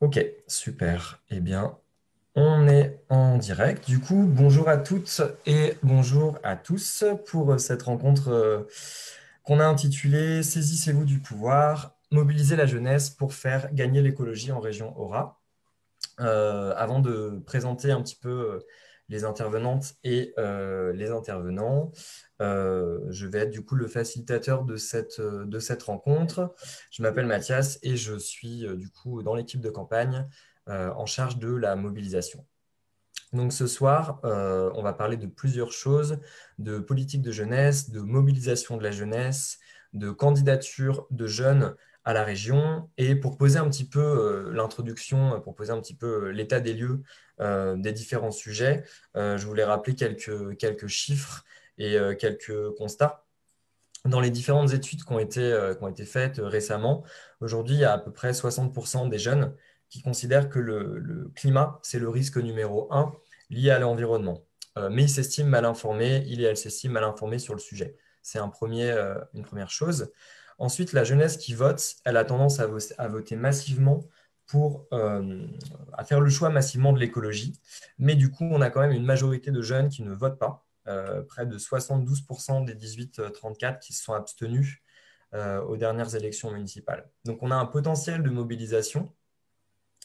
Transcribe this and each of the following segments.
Ok, super. Eh bien, on est en direct. Du coup, bonjour à toutes et bonjour à tous pour cette rencontre qu'on a intitulée Saisissez-vous du pouvoir, mobiliser la jeunesse pour faire gagner l'écologie en région Aura. Avant de présenter un petit peu les intervenantes et les intervenants, je vais être du coup le facilitateur de cette rencontre. Je m'appelle Mathias et je suis du coup dans l'équipe de campagne en charge de la mobilisation. Donc ce soir, on va parler de plusieurs choses, de politique de jeunesse, de mobilisation de la jeunesse, de candidature de jeunes à la région. Et pour poser un petit peu l'introduction, pour poser un petit peu l'état des lieux des différents sujets, je voulais rappeler quelques chiffres et quelques constats. Dans les différentes études qui ont été faites récemment, aujourd'hui, il y a à peu près 60% des jeunes qui considèrent que le climat, c'est le risque numéro un lié à l'environnement. Mais ils s'estiment mal informés, il et elle s'estiment mal informés sur le sujet. C'est une première chose. Ensuite, la jeunesse qui vote, elle a tendance à voter massivement à faire le choix massivement de l'écologie. Mais du coup, on a quand même une majorité de jeunes qui ne votent pas, près de 72% des 18-34 qui se sont abstenus aux dernières élections municipales. Donc on a un potentiel de mobilisation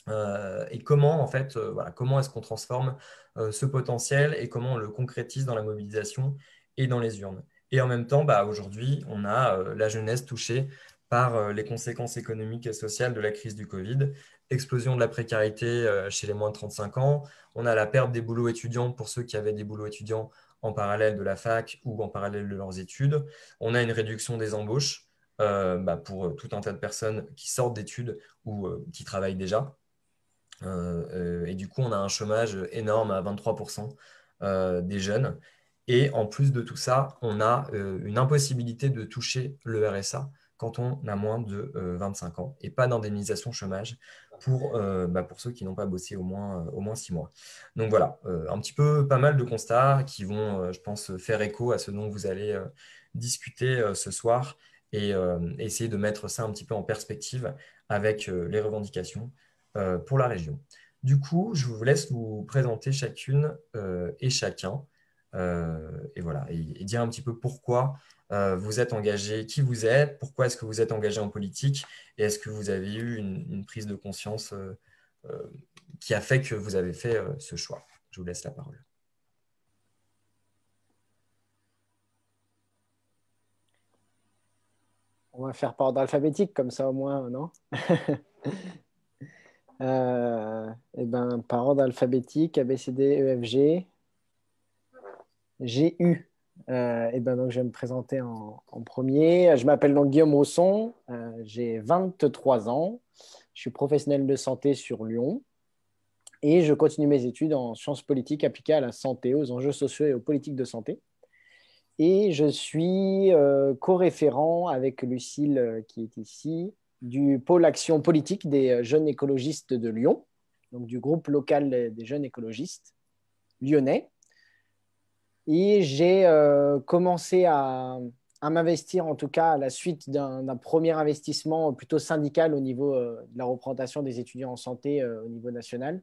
et comment en fait, voilà, comment est-ce qu'on transforme ce potentiel et comment on le concrétise dans la mobilisation et dans les urnes. Et en même temps, bah, aujourd'hui, on a la jeunesse touchée par les conséquences économiques et sociales de la crise du Covid, explosion de la précarité chez les moins de 35 ans, on a la perte des boulots étudiants pour ceux qui avaient des boulots étudiants en parallèle de la fac ou en parallèle de leurs études, on a une réduction des embauches bah, pour tout un tas de personnes qui sortent d'études ou qui travaillent déjà. Et du coup, on a un chômage énorme à 23% des jeunes. Et en plus de tout ça, on a une impossibilité de toucher le RSA quand on a moins de 25 ans et pas d'indemnisation chômage pour ceux qui n'ont pas bossé au moins 6 mois. Donc voilà, un petit peu pas mal de constats qui vont, je pense, faire écho à ce dont vous allez discuter ce soir et essayer de mettre ça un petit peu en perspective avec les revendications pour la région. Du coup, je vous laisse vous présenter chacune et chacun et voilà, et dire un petit peu pourquoi vous êtes engagé, qui vous êtes, pourquoi est-ce que vous êtes engagé en politique et est-ce que vous avez eu une prise de conscience euh, qui a fait que vous avez fait ce choix. Je vous laisse la parole. On va faire par ordre alphabétique, comme ça au moins, non? Eh ben, par ordre alphabétique, A, B, C, D, E, F, G. J'ai eu. Eh ben, donc, je vais me présenter en premier. Je m'appelle donc Guillaume Hausson, j'ai 23 ans. Je suis professionnel de santé sur Lyon et je continue mes études en sciences politiques appliquées à la santé, aux enjeux sociaux et aux politiques de santé. Et je suis co-référent avec Lucille, qui est ici, du pôle action politique des jeunes écologistes de Lyon, donc du groupe local des jeunes écologistes lyonnais. Et j'ai commencé à m'investir, en tout cas à la suite d'un premier investissement plutôt syndical au niveau de la représentation des étudiants en santé au niveau national,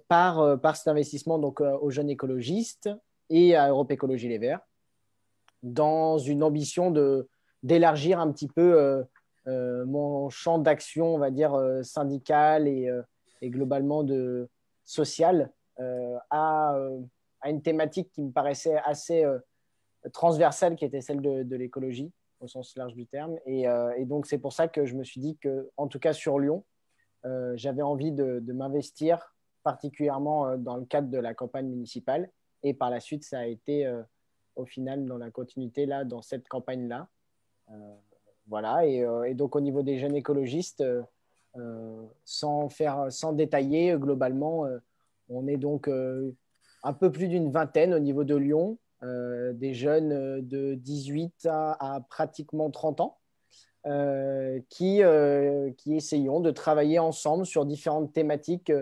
par cet investissement donc, aux jeunes écologistes et à Europe Écologie Les Verts dans une ambition d'élargir un petit peu mon champ d'action, on va dire, syndical et globalement social à une thématique qui me paraissait assez transversale, qui était celle de l'écologie au sens large du terme. Et donc, c'est pour ça que je me suis dit que, en tout cas sur Lyon, j'avais envie de m'investir particulièrement dans le cadre de la campagne municipale. Et par la suite, ça a été au final dans la continuité là, dans cette campagne-là. Voilà. Et donc au niveau des jeunes écologistes, sans détailler globalement, on est donc un peu plus d'une vingtaine au niveau de Lyon, des jeunes de 18 à pratiquement 30 ans. Qui essayons de travailler ensemble sur différentes thématiques,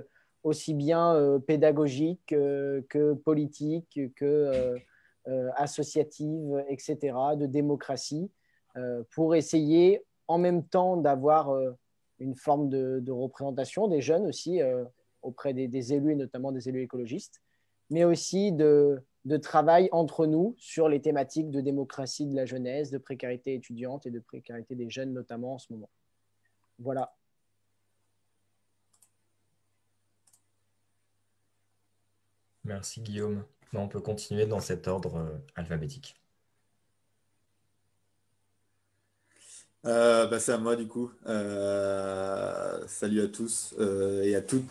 aussi bien pédagogiques que politiques, que associatives, etc., de démocratie, pour essayer en même temps d'avoir une forme de représentation des jeunes aussi auprès des élus et notamment des élus écologistes, mais aussi de travail entre nous sur les thématiques de démocratie de la jeunesse, de précarité étudiante et de précarité des jeunes notamment en ce moment. Voilà. Merci Guillaume. Ben, on peut continuer dans cet ordre alphabétique. C'est à moi du coup. Salut à tous et à toutes.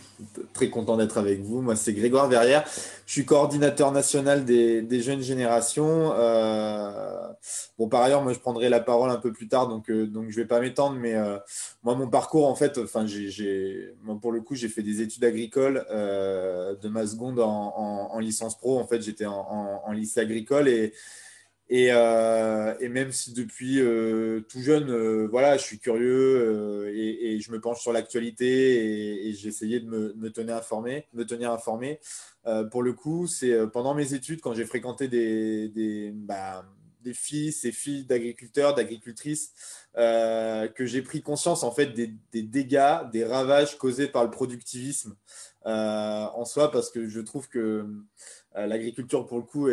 Très content d'être avec vous. Moi, c'est Grégoire Verrière. Je suis coordinateur national des jeunes générations. Bon, par ailleurs, moi, je prendrai la parole un peu plus tard, donc je vais pas m'étendre. Mais moi, mon parcours, en fait, enfin, moi, pour le coup, j'ai fait des études agricoles de ma seconde en licence pro. En fait, j'étais en lycée agricole et même si depuis tout jeune, voilà, je suis curieux et je me penche sur l'actualité et j'ai essayé de me tenir informé. Pour le coup, c'est pendant mes études, quand j'ai fréquenté des fils et filles d'agriculteurs, d'agricultrices, que j'ai pris conscience en fait des dégâts, des ravages causés par le productivisme en soi, parce que je trouve que l'agriculture, pour le coup,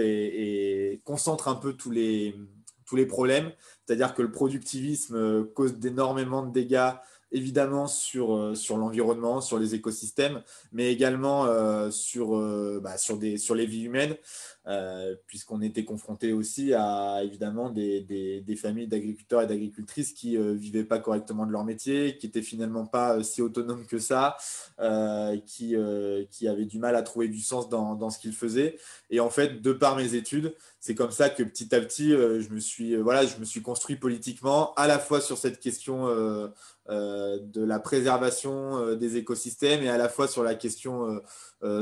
concentre un peu tous les problèmes. C'est-à-dire que le productivisme cause d'énormément de dégâts, évidemment, sur l'environnement, sur les écosystèmes, mais également sur les vies humaines, puisqu'on était confronté aussi à, évidemment, des familles d'agriculteurs et d'agricultrices qui vivaient pas correctement de leur métier, qui étaient finalement pas si autonomes que ça, qui avaient du mal à trouver du sens dans ce qu'ils faisaient. Et en fait, de par mes études, c'est comme ça que petit à petit, je me suis construit politiquement, à la fois sur cette question de la préservation des écosystèmes et à la fois sur la question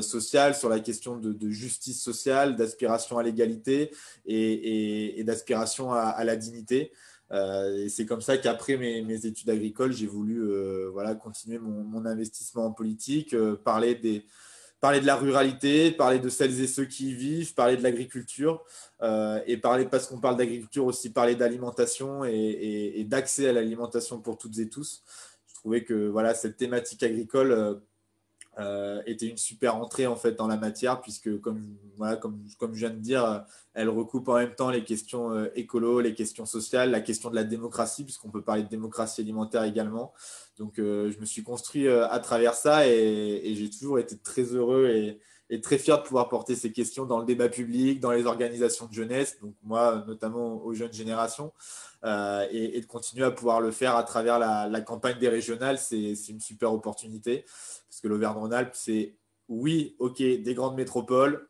sociale, sur la question de justice sociale, d'aspiration à l'égalité et d'aspiration à la dignité. Et c'est comme ça qu'après mes études agricoles, j'ai voulu voilà, continuer mon investissement en politique, parler de la ruralité, parler de celles et ceux qui y vivent, parler de l'agriculture et parler, parce qu'on parle d'agriculture, aussi parler d'alimentation et d'accès à l'alimentation pour toutes et tous. Je trouvais que voilà, cette thématique agricole était une super entrée en fait dans la matière, puisque comme je viens de dire, elle recoupe en même temps les questions écolo, les questions sociales, la question de la démocratie, puisqu'on peut parler de démocratie alimentaire également. Donc je me suis construit à travers ça et j'ai toujours été très heureux et très fier de pouvoir porter ces questions dans le débat public, dans les organisations de jeunesse, donc moi notamment aux jeunes générations, et de continuer à pouvoir le faire à travers la campagne des régionales. C'est une super opportunité. Parce que l'Auvergne-Rhône-Alpes, c'est, oui, ok, des grandes métropoles,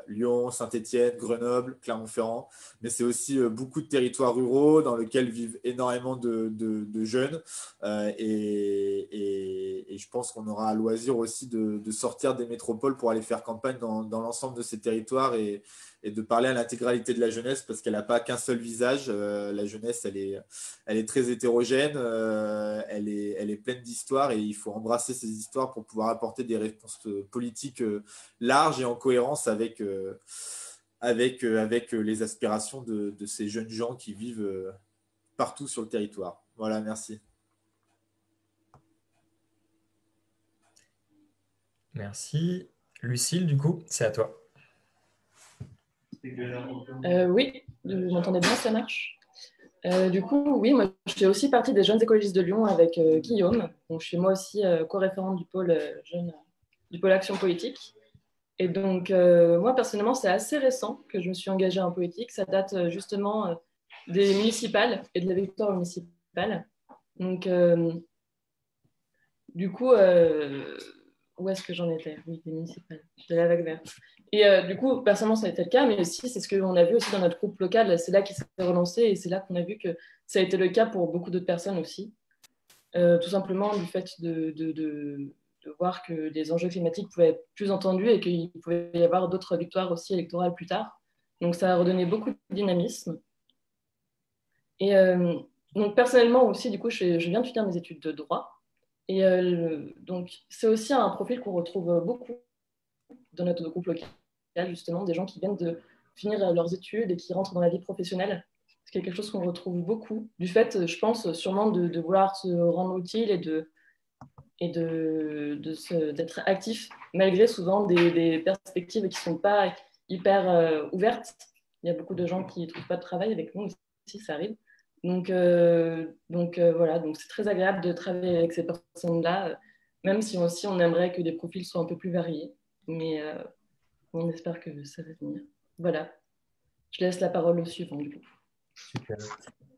Lyon, Saint-Étienne, Grenoble, Clermont-Ferrand, mais c'est aussi beaucoup de territoires ruraux dans lesquels vivent énormément de jeunes. Et je pense qu'on aura à loisir aussi de sortir des métropoles pour aller faire campagne dans l'ensemble de ces territoires et de parler à l'intégralité de la jeunesse, parce qu'elle n'a pas qu'un seul visage. La jeunesse, elle est très hétérogène, elle est pleine d'histoires et il faut embrasser ces histoires pour pouvoir apporter des réponses politiques larges et en cohérence avec les aspirations de ces jeunes gens qui vivent partout sur le territoire. Voilà, merci. Merci. Lucille, du coup, c'est à toi. Oui, vous m'entendez bien, ça marche. Du coup, oui, moi, je fais aussi partie des jeunes écologistes de Lyon avec Guillaume. Donc, je suis moi aussi co-référente du pôle du pôle action politique. Et donc, moi, personnellement, c'est assez récent que je me suis engagée en politique. Ça date justement des municipales et de la victoire municipale. Donc, du coup, où est-ce que j'en étais? Oui, des municipales, de la vague verte. Et du coup, personnellement, ça a été le cas, mais aussi, c'est ce qu'on a vu aussi dans notre groupe local. C'est là qu'il s'est relancé et c'est là qu'on a vu que ça a été le cas pour beaucoup d'autres personnes aussi. Tout simplement du fait de voir que les enjeux climatiques pouvaient être plus entendus et qu'il pouvait y avoir d'autres victoires aussi électorales plus tard. Donc, ça a redonné beaucoup de dynamisme. Et donc, personnellement aussi, du coup, je viens de finir mes études de droit. Et donc, c'est aussi un profil qu'on retrouve beaucoup dans notre groupe local, justement, des gens qui viennent de finir leurs études et qui rentrent dans la vie professionnelle. C'est quelque chose qu'on retrouve beaucoup, du fait, je pense, sûrement de vouloir se rendre utile et et d'être actif, malgré souvent des perspectives qui ne sont pas hyper ouvertes. Il y a beaucoup de gens qui ne trouvent pas de travail avec nous aussi, ça arrive. Voilà, donc c'est très agréable de travailler avec ces personnes-là, même si aussi on aimerait que des profils soient un peu plus variés. Mais on espère que ça va venir. Voilà, je laisse la parole au suivant du coup. Super.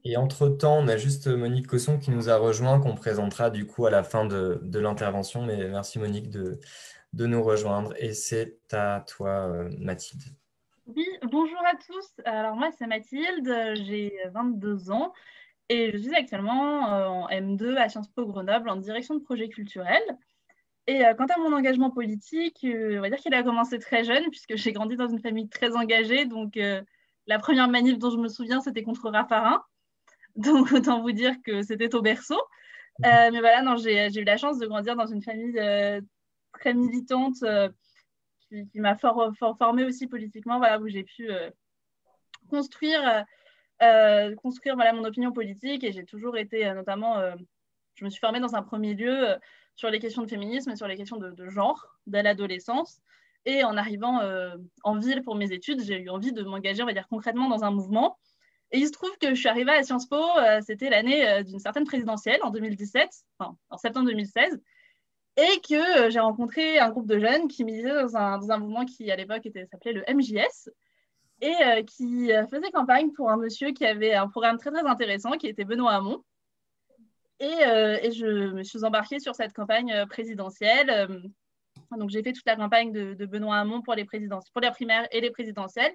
Et entre-temps, on a juste Monique Cosson qui nous a rejoint, qu'on présentera du coup à la fin de l'intervention. Mais merci Monique de nous rejoindre. Et c'est à toi, Mathilde. Oui, bonjour à tous. Alors moi, c'est Mathilde, j'ai 22 ans et je suis actuellement en M2 à Sciences Po Grenoble en direction de projet culturel. Et quant à mon engagement politique, on va dire qu'il a commencé très jeune puisque j'ai grandi dans une famille très engagée. Donc la première manif dont je me souviens, c'était contre Raffarin. Donc autant vous dire que c'était au berceau. Mais voilà, non, j'ai eu la chance de grandir dans une famille très militante qui m'a fort formée aussi politiquement, voilà, où j'ai pu construire, voilà, mon opinion politique et j'ai toujours été notamment, je me suis formée dans un premier lieu sur les questions de féminisme et sur les questions de genre dès l'adolescence. Et en arrivant en ville pour mes études, j'ai eu envie de m'engager, on va dire, concrètement dans un mouvement. Et il se trouve que je suis arrivée à Sciences Po, c'était l'année d'une certaine présidentielle en 2017, enfin, en septembre 2016, et que j'ai rencontré un groupe de jeunes qui militaient dans un mouvement qui, à l'époque, s'appelait le MJS, et qui faisait campagne pour un monsieur qui avait un programme très, très intéressant, qui était Benoît Hamon. Et je me suis embarquée sur cette campagne présidentielle. Donc, j'ai fait toute la campagne de Benoît Hamon pour les primaires et les présidentielles.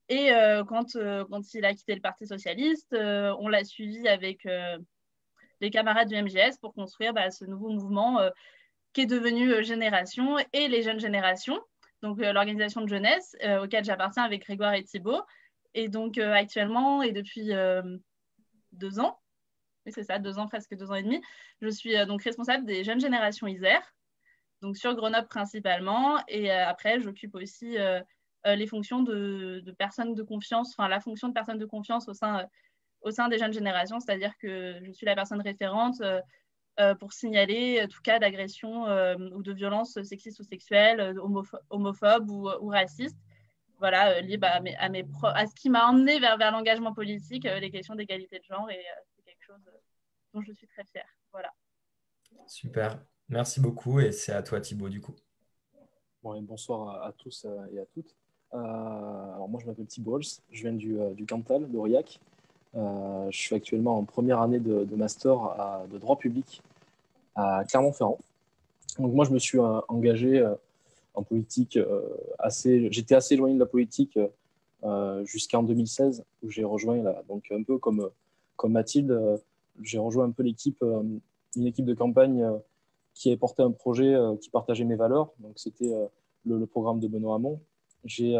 Et quand il a quitté le Parti socialiste, on l'a suivi avec les camarades du MGS pour construire ce nouveau mouvement qui est devenu Génération et les jeunes générations, donc l'organisation de jeunesse auquel j'appartiens avec Grégoire et Thibault. Et donc actuellement, et depuis 2 ans, oui c'est ça, 2 ans, presque 2 ans et demi, je suis donc responsable des jeunes générations Isère, donc sur Grenoble principalement. Et après, j'occupe aussi les fonctions de personnes de confiance, enfin la fonction de personne de confiance au sein des jeunes générations, c'est-à-dire que je suis la personne référente pour signaler tout cas d'agression ou de violence sexiste ou sexuelle, homophobe ou raciste. Voilà, lié à ce qui m'a emmené vers l'engagement politique, les questions d'égalité de genre, et c'est quelque chose dont je suis très fière. Voilà. Super. Merci beaucoup. Et c'est à toi, Thibaut, du coup. Bon, et bonsoir à tous et à toutes. Alors moi, je m'appelle Thibaut Holz, je viens du Cantal, d'Aurillac. Je suis actuellement en première année de master de droit public à Clermont-Ferrand. Donc moi, je me suis engagé en politique j'étais assez éloigné de la politique jusqu'en 2016 où j'ai rejoint, donc un peu comme Mathilde, j'ai rejoint un peu une équipe de campagne qui avait porté un projet qui partageait mes valeurs. Donc c'était le programme de Benoît Hamon. J'ai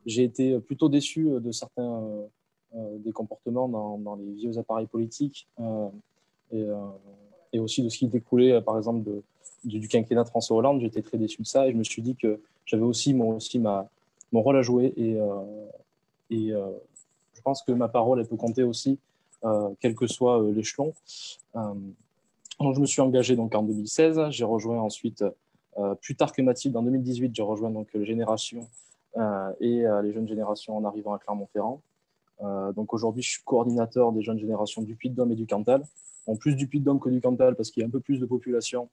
été plutôt déçu de certains des comportements dans les vieux appareils politiques et aussi de ce qui découlait, par exemple, du quinquennat de François Hollande. J'étais très déçu de ça et je me suis dit que j'avais aussi mon rôle à jouer et je pense que ma parole, elle peut compter aussi, quel que soit l'échelon. Donc, je me suis engagé donc, en 2016. J'ai rejoint ensuite, plus tard que Mathilde, en 2018, j'ai rejoint donc, les générations et les jeunes générations en arrivant à Clermont-Ferrand. Donc aujourd'hui, je suis coordinateur des jeunes générations du Puy-de-Dôme et du Cantal. En plus du Puy-de-Dôme que du Cantal, parce qu'il y a un peu plus de population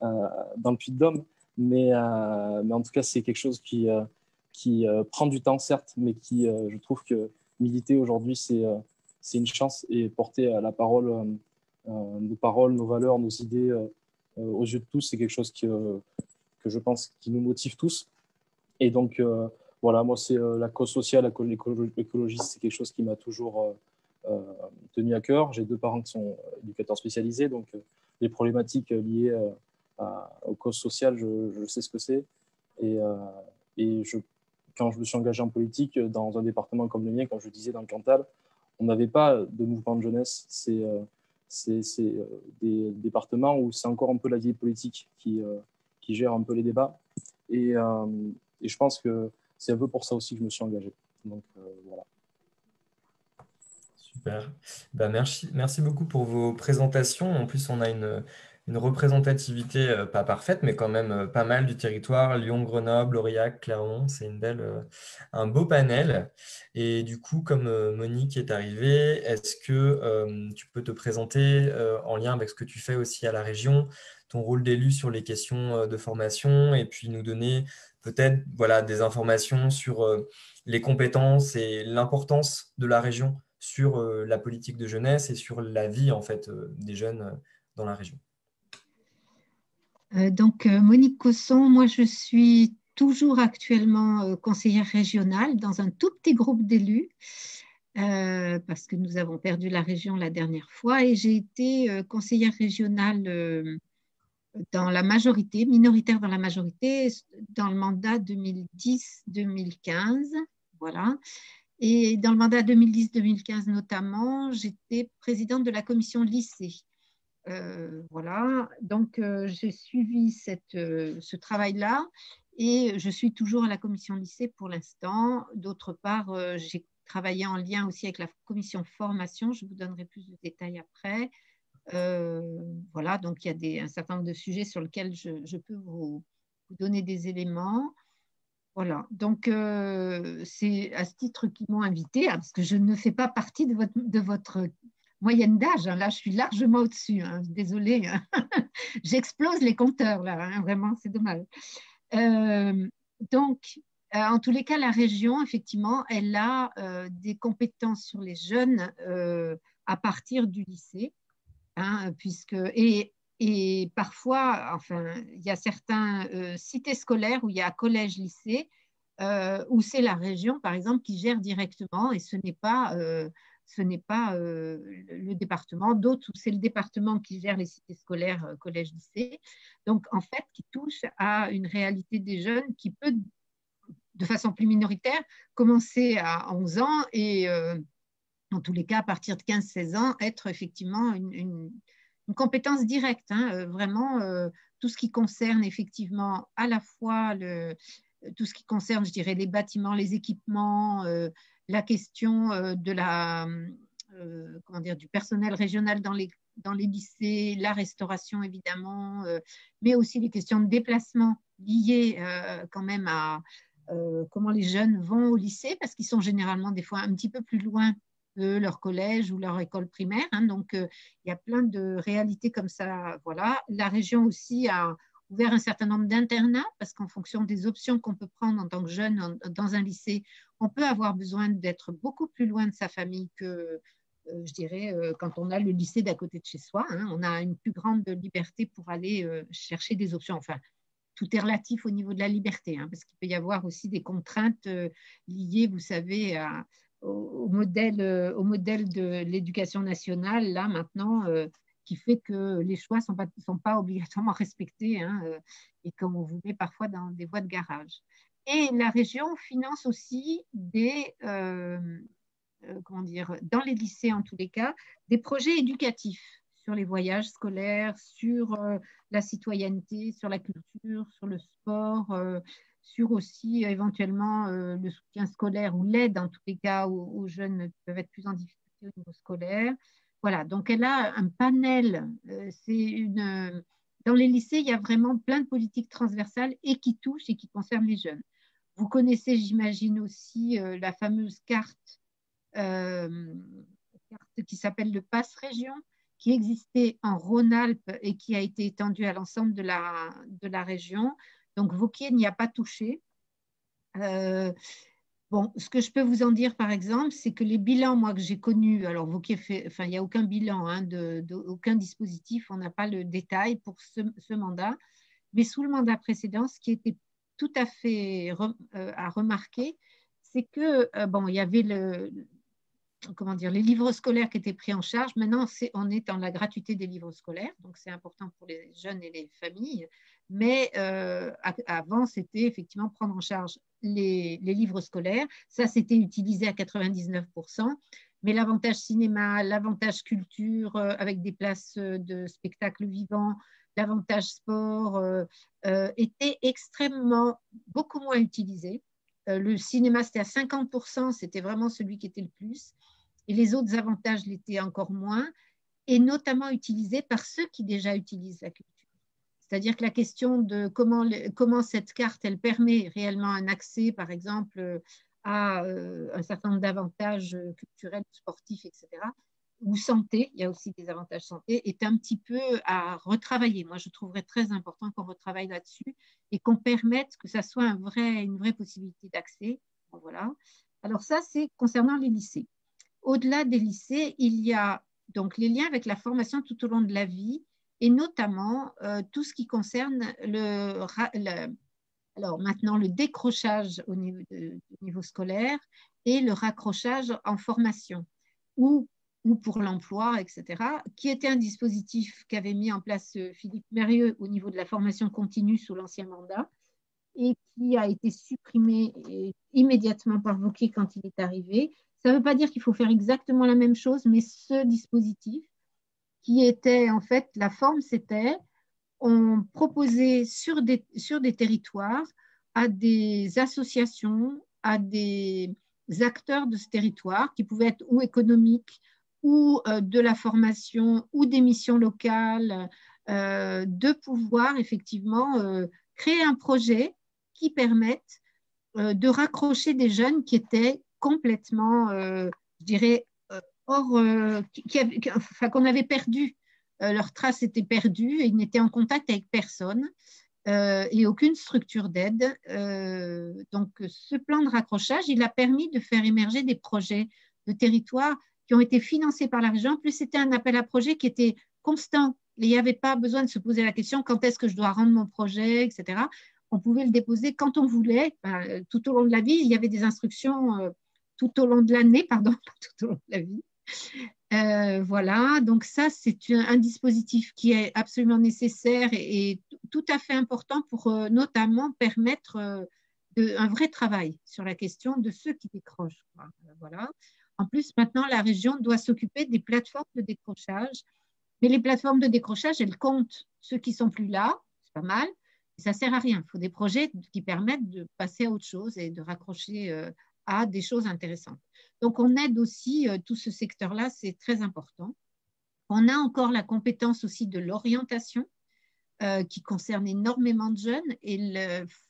dans le Puy-de-Dôme. Mais en tout cas, c'est quelque chose qui prend du temps, certes, mais qui, je trouve que militer aujourd'hui, c'est une chance et porter la parole, nos paroles, nos valeurs, nos idées aux yeux de tous, c'est quelque chose que je pense qui nous motive tous. Et donc, voilà, moi, c'est la cause sociale, l'écologie, c'est quelque chose qui m'a toujours tenu à cœur. J'ai 2 parents qui sont éducateurs spécialisés, donc les problématiques liées aux causes sociales, je sais ce que c'est. Et quand je me suis engagé en politique dans un département comme le mien, comme je disais, dans le Cantal, on n'avait pas de mouvement de jeunesse. C'est des départements où c'est encore un peu la vie politique qui gère un peu les débats. Et je pense que c'est un peu pour ça aussi que je me suis engagé. Donc, voilà. Super. Merci beaucoup pour vos présentations. En plus, on a une représentativité pas parfaite, mais quand même pas mal du territoire. Lyon, Grenoble, Aurillac, Clermont, c'est un beau panel. Et du coup, comme Monique est arrivée, est-ce que tu peux te présenter en lien avec ce que tu fais aussi à la région, ton rôle d'élu sur les questions de formation, et puis nous donner peut-être voilà, des informations sur les compétences et l'importance de la région sur la politique de jeunesse et sur la vie en fait des jeunes dans la région. Monique Cosson, moi je suis toujours actuellement conseillère régionale dans un tout petit groupe d'élus parce que nous avons perdu la région la dernière fois et j'ai été conseillère régionale dans la majorité, minoritaire dans la majorité, dans le mandat 2010-2015. Voilà. Et dans le mandat 2010-2015 notamment, j'étais présidente de la commission lycée. Voilà, donc j'ai suivi ce travail-là et je suis toujours à la commission lycée pour l'instant. D'autre part, j'ai travaillé en lien aussi avec la commission formation, je vous donnerai plus de détails après. Voilà, donc il y a un certain nombre de sujets sur lesquels je peux vous donner des éléments. Voilà, donc c'est à ce titre qu'ils m'ont invité, parce que je ne fais pas partie de votre moyenne d'âge. Hein. Là, je suis largement au-dessus. Hein. Désolée, hein. J'explose les compteurs, là. Hein. Vraiment, c'est dommage. En tous les cas, la région, effectivement, elle a des compétences sur les jeunes à partir du lycée. Hein, et parfois, enfin, il y a certains cités scolaires où il y a collège-lycée, où c'est la région, par exemple, qui gère directement, et ce n'est pas le département, d'autres où c'est le département qui gère les cités scolaires, collège-lycée. Donc, en fait, qui touche à une réalité des jeunes qui peut, de façon plus minoritaire, commencer à 11 ans et, en tous les cas, à partir de 15-16 ans, être effectivement une compétence directe. Hein, vraiment, tout ce qui concerne effectivement à la fois tout ce qui concerne, je dirais, les bâtiments, les équipements, la question du personnel régional dans les lycées, la restauration évidemment, mais aussi les questions de déplacement liées quand même à comment les jeunes vont au lycée, parce qu'ils sont généralement des fois un petit peu plus loin de leur collège ou leur école primaire. Hein, donc, il y a plein de réalités comme ça. Voilà. La région aussi a ouvert un certain nombre d'internats parce qu'en fonction des options qu'on peut prendre en tant que jeune dans un lycée, on peut avoir besoin d'être beaucoup plus loin de sa famille que, je dirais, quand on a le lycée d'à côté de chez soi. Hein, on a une plus grande liberté pour aller chercher des options. Enfin, tout est relatif au niveau de la liberté, hein, parce qu'il peut y avoir aussi des contraintes liées, vous savez, au modèle de l'éducation nationale, là, maintenant, qui fait que les choix ne sont pas obligatoirement respectés, hein, et qu'on vous met parfois dans des voies de garage. Et la région finance aussi dans les lycées en tous les cas, des projets éducatifs sur les voyages scolaires, sur la citoyenneté, sur la culture, sur le sport, sur aussi éventuellement le soutien scolaire ou l'aide en tous les cas aux jeunes qui peuvent être plus en difficulté au niveau scolaire. Voilà, donc elle a un panel. Dans les lycées, il y a vraiment plein de politiques transversales et qui touchent et qui concernent les jeunes. Vous connaissez, j'imagine aussi, la fameuse carte qui s'appelle le Pass Région, qui existait en Rhône-Alpes et qui a été étendue à l'ensemble de la région. Donc, Vauquier n'y a pas touché. Bon, ce que je peux vous en dire, par exemple, c'est que les bilans, moi, que j'ai connus, alors Vauquier il n'y a aucun bilan, hein, aucun dispositif, on n'a pas le détail pour ce mandat, mais sous le mandat précédent, ce qui était tout à fait à remarquer, c'est que, il y avait les livres scolaires qui étaient pris en charge. Maintenant, on est dans la gratuité des livres scolaires, donc c'est important pour les jeunes et les familles. Mais avant, c'était effectivement prendre en charge les livres scolaires. Ça, c'était utilisé à 99%. Mais l'avantage cinéma, l'avantage culture, avec des places de spectacles vivants, l'avantage sport, était beaucoup moins utilisé. Le cinéma, c'était à 50%, c'était vraiment celui qui était le plus. Et les autres avantages l'étaient encore moins. et notamment utilisée par ceux qui déjà utilisent la culture. C'est-à-dire que la question de comment cette carte, elle permet réellement un accès, par exemple, à un certain nombre d'avantages culturels, sportifs, etc., ou santé, il y a aussi des avantages santé, est un petit peu à retravailler. Moi, je trouverais très important qu'on retravaille là-dessus et qu'on permette que ça soit une vraie possibilité d'accès. Bon, voilà. Alors ça, c'est concernant les lycées. Au-delà des lycées, il y a donc les liens avec la formation tout au long de la vie et notamment tout ce qui concerne alors maintenant le décrochage au niveau scolaire et le raccrochage en formation ou pour l'emploi, etc., qui était un dispositif qu'avait mis en place Philippe Mérieux au niveau de la formation continue sous l'ancien mandat et qui a été supprimé immédiatement par Wauquiez quand il est arrivé. Ça ne veut pas dire qu'il faut faire exactement la même chose, mais ce dispositif qui était en fait, la forme c'était, on proposait sur des territoires à des associations, à des acteurs de ce territoire qui pouvaient être ou économiques ou de la formation ou des missions locales, de pouvoir effectivement créer un projet qui permette de raccrocher des jeunes qui étaient complètement, je dirais, qu'on avait perdu. Leurs traces étaient perdues et ils n'étaient en contact avec personne et aucune structure d'aide. Donc, ce plan de raccrochage, il a permis de faire émerger des projets de territoire qui ont été financés par la région. En plus, c'était un appel à projet qui était constant. Il n'y avait pas besoin de se poser la question quand est-ce que je dois rendre mon projet, etc. On pouvait le déposer quand on voulait, tout au long de la vie. Il y avait des instructions tout au long de l'année, pardon, pas tout au long de la vie. Voilà, donc ça, c'est un dispositif qui est absolument nécessaire et tout à fait important pour notamment permettre un vrai travail sur la question de ceux qui décrochent. Voilà. En plus, maintenant, la région doit s'occuper des plateformes de décrochage, mais les plateformes de décrochage, elles comptent ceux qui sont plus là, c'est pas mal, mais ça sert à rien. Il faut des projets qui permettent de passer à autre chose et de raccrocher à des choses intéressantes. Donc, on aide aussi tout ce secteur-là, c'est très important. On a encore la compétence aussi de l'orientation qui concerne énormément de jeunes. Et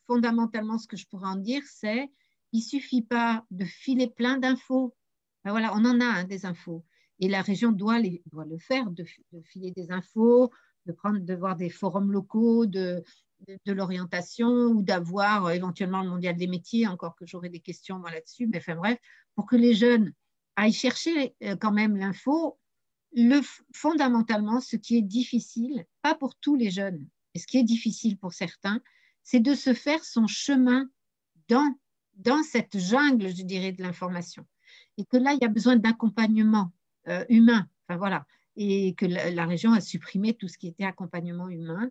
fondamentalement, ce que je pourrais en dire, c'est il ne suffit pas de filer plein d'infos. Ben voilà, on en a des infos. Et la région doit le faire, de filer des infos, de voir des forums locaux, de l'orientation ou d'avoir éventuellement le mondial des métiers, encore que j'aurai des questions moi là-dessus, mais enfin bref, pour que les jeunes aillent chercher quand même l'info, fondamentalement, ce qui est difficile, pas pour tous les jeunes, mais ce qui est difficile pour certains, c'est de se faire son chemin dans cette jungle, je dirais, de l'information. Et que là, il y a besoin d'accompagnement humain, enfin voilà, et que la région a supprimé tout ce qui était accompagnement humain.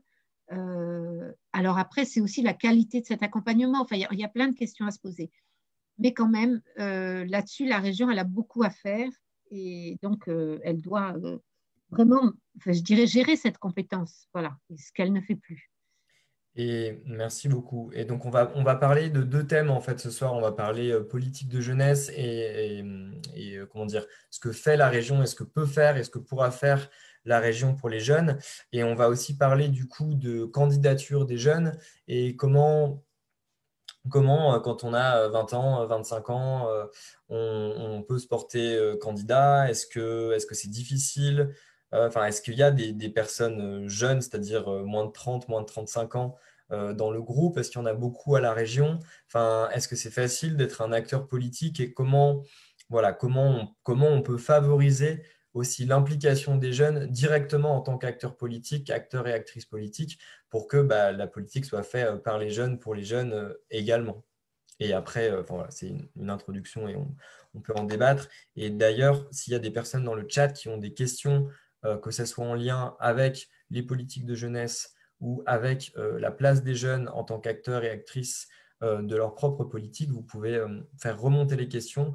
Alors après, c'est aussi la qualité de cet accompagnement. Enfin, il y a plein de questions à se poser. Mais quand même, là-dessus, la région, elle a beaucoup à faire et donc elle doit vraiment, enfin, je dirais, gérer cette compétence, voilà, ce qu'elle ne fait plus. Et merci beaucoup. Et donc, on va parler de deux thèmes en fait ce soir. On va parler politique de jeunesse et comment dire, ce que fait la région et ce que peut faire et ce que pourra faire la région pour les jeunes. Et on va aussi parler du coup de candidature des jeunes et comment quand on a 20 ans, 25 ans, on peut se porter candidat. Est-ce que c'est difficile? Enfin, est-ce qu'il y a des personnes jeunes, c'est-à-dire moins de 30, moins de 35 ans, dans le groupe? Est-ce qu'il y en a beaucoup à la région? Enfin, est-ce que c'est facile d'être un acteur politique et voilà, comment on peut favoriser aussi l'implication des jeunes directement en tant qu'acteurs politiques, acteurs et actrices politiques, pour que la politique soit faite par les jeunes, pour les jeunes également. Et après, enfin, voilà, c'est une introduction et on peut en débattre. Et d'ailleurs, s'il y a des personnes dans le chat qui ont des questions, que ce soit en lien avec les politiques de jeunesse ou avec la place des jeunes en tant qu'acteurs et actrices de leur propre politique, vous pouvez faire remonter les questions.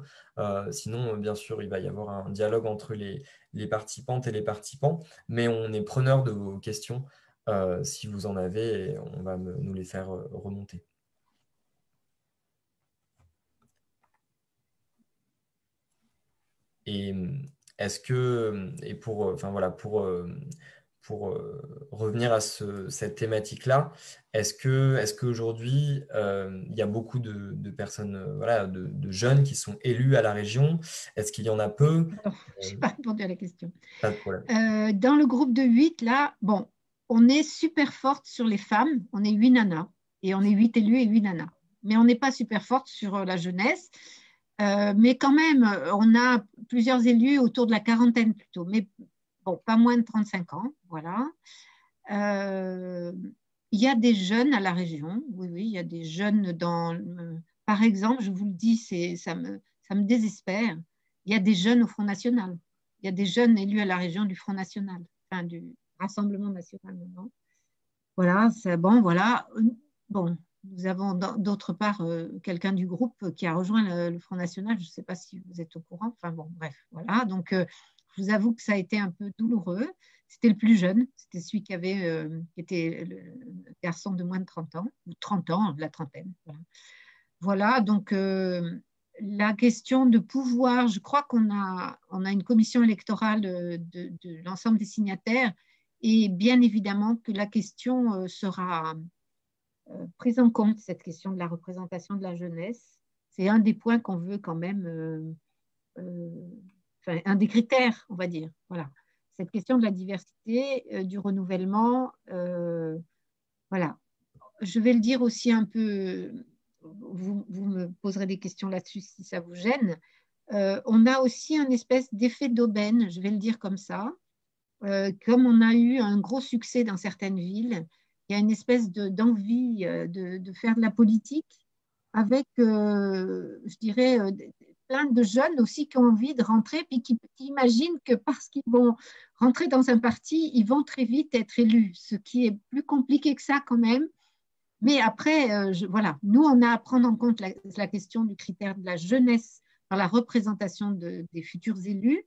Sinon, bien sûr, il va y avoir un dialogue entre les participantes et les participants, mais on est preneur de vos questions si vous en avez et on va nous les faire remonter. Et est-ce que, et pour, enfin voilà, pour revenir à cette thématique-là, est-ce qu'aujourd'hui, il y a beaucoup de personnes, voilà, de jeunes qui sont élus à la région? Est-ce qu'il y en a peu? Alors, je n'ai pas répondu à la question. Pas de problème. Dans le groupe de 8, là, bon, on est super forte sur les femmes. On est 8 nanas. Et on est 8 élus et 8 nanas. Mais on n'est pas super forte sur la jeunesse. Mais quand même, on a plusieurs élus autour de la quarantaine plutôt. Mais bon, pas moins de 35 ans. Voilà. Il y a des jeunes à la région. Oui, oui, il y a des jeunes dans... par exemple, je vous le dis, ça me désespère. Il y a des jeunes au Front National. Il y a des jeunes élus à la région du Front National, enfin du Rassemblement national maintenant. Voilà, c'est bon, voilà. Bon, nous avons d'autre part quelqu'un du groupe qui a rejoint le Front National. Je ne sais pas si vous êtes au courant. Enfin bon, bref, voilà. Donc, je vous avoue que ça a été un peu douloureux. C'était le plus jeune, c'était celui qui était le garçon de moins de 30 ans, ou 30 ans, la trentaine. Voilà, voilà donc la question de pouvoir, je crois on a une commission électorale de l'ensemble des signataires et bien évidemment que la question sera prise en compte, cette question de la représentation de la jeunesse. C'est un des points qu'on veut quand même, enfin, un des critères, on va dire. Voilà. Cette question de la diversité, du renouvellement, voilà. Je vais le dire aussi un peu, vous me poserez des questions là-dessus si ça vous gêne. On a aussi un espèce d'effet d'aubaine, je vais le dire comme ça. Comme on a eu un gros succès dans certaines villes, il y a une espèce d'envie de faire de la politique avec, je dirais, plein de jeunes aussi qui ont envie de rentrer, puis qui imaginent que parce qu'ils vont rentrer dans un parti, ils vont très vite être élus, ce qui est plus compliqué que ça quand même. Mais après, voilà, nous, on a à prendre en compte la question du critère de la jeunesse dans la représentation des futurs élus.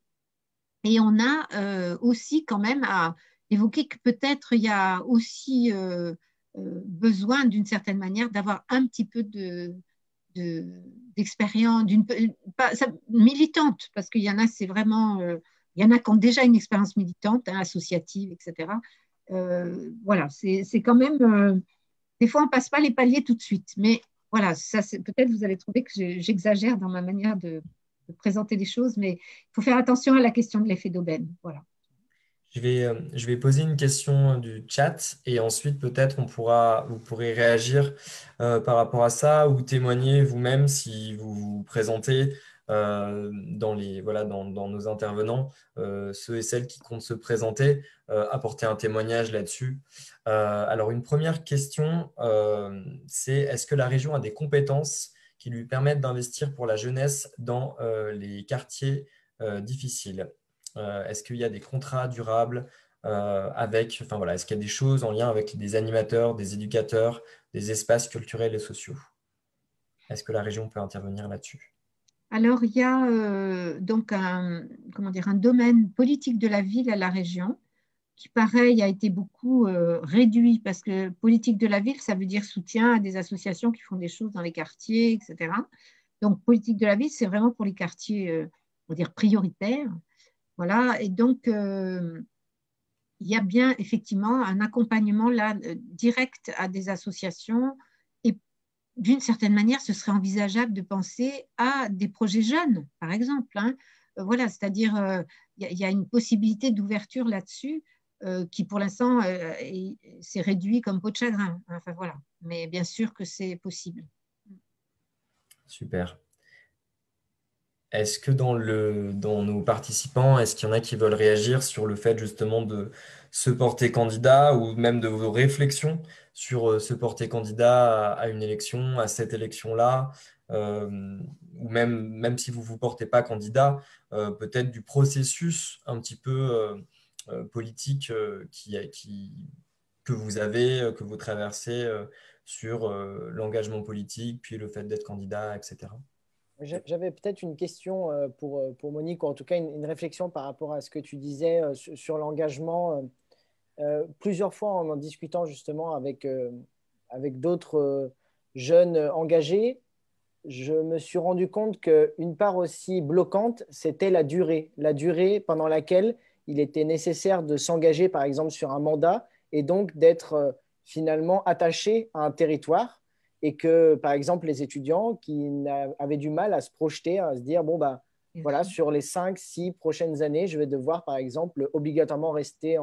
Et on a aussi quand même à évoquer que peut-être il y a aussi besoin d'une certaine manière d'avoir un petit peu d'expérience, militante, parce qu'il y en a, c'est vraiment, il y en a qui ont déjà une expérience militante, hein, associative, etc. Voilà, c'est quand même, des fois on passe pas les paliers tout de suite, mais voilà, ça, peut-être vous allez trouver que j'exagère dans ma manière de présenter les choses, mais il faut faire attention à la question de l'effet d'aubaine. Voilà. Je vais poser une question du chat et ensuite peut-être vous pourrez réagir par rapport à ça ou témoigner vous-même si vous vous présentez voilà, dans nos intervenants, ceux et celles qui comptent se présenter, apporter un témoignage là-dessus. Alors une première question, c'est est-ce que la région a des compétences qui lui permettent d'investir pour la jeunesse dans les quartiers difficiles? Est-ce qu'il y a des contrats durables enfin voilà, est-ce qu'il y a des choses en lien avec des animateurs, des éducateurs, des espaces culturels et sociaux? Est-ce que la région peut intervenir là-dessus? Alors, il y a donc comment dire, un domaine politique de la ville à la région qui, pareil, a été beaucoup réduit parce que politique de la ville, ça veut dire soutien à des associations qui font des choses dans les quartiers, etc. Donc, politique de la ville, c'est vraiment pour les quartiers, on va dire, prioritaires. Voilà, et donc, il y a bien effectivement un accompagnement là direct à des associations et d'une certaine manière, ce serait envisageable de penser à des projets jeunes, par exemple. Hein. Voilà, c'est-à-dire il y a une possibilité d'ouverture là-dessus qui pour l'instant s'est réduit comme peau de chagrin. Enfin voilà, mais bien sûr que c'est possible. Super. Est-ce que dans nos participants, est-ce qu'il y en a qui veulent réagir sur le fait justement de se porter candidat ou même de vos réflexions sur se porter candidat à une élection, à cette élection-là, ou même si vous ne vous portez pas candidat, peut-être du processus un petit peu politique que vous avez, que vous traversez sur l'engagement politique, puis le fait d'être candidat, etc. J'avais peut-être une question pour Monique, ou en tout cas une réflexion par rapport à ce que tu disais sur l'engagement. Plusieurs fois en discutant justement avec d'autres jeunes engagés, je me suis rendu compte qu'une part aussi bloquante, c'était la durée pendant laquelle il était nécessaire de s'engager, par exemple, sur un mandat et donc d'être finalement attaché à un territoire. Et que, par exemple, les étudiants qui avaient du mal à se projeter, à se dire, bon, bah, voilà, sur les 5, 6 prochaines années, je vais devoir, par exemple, obligatoirement rester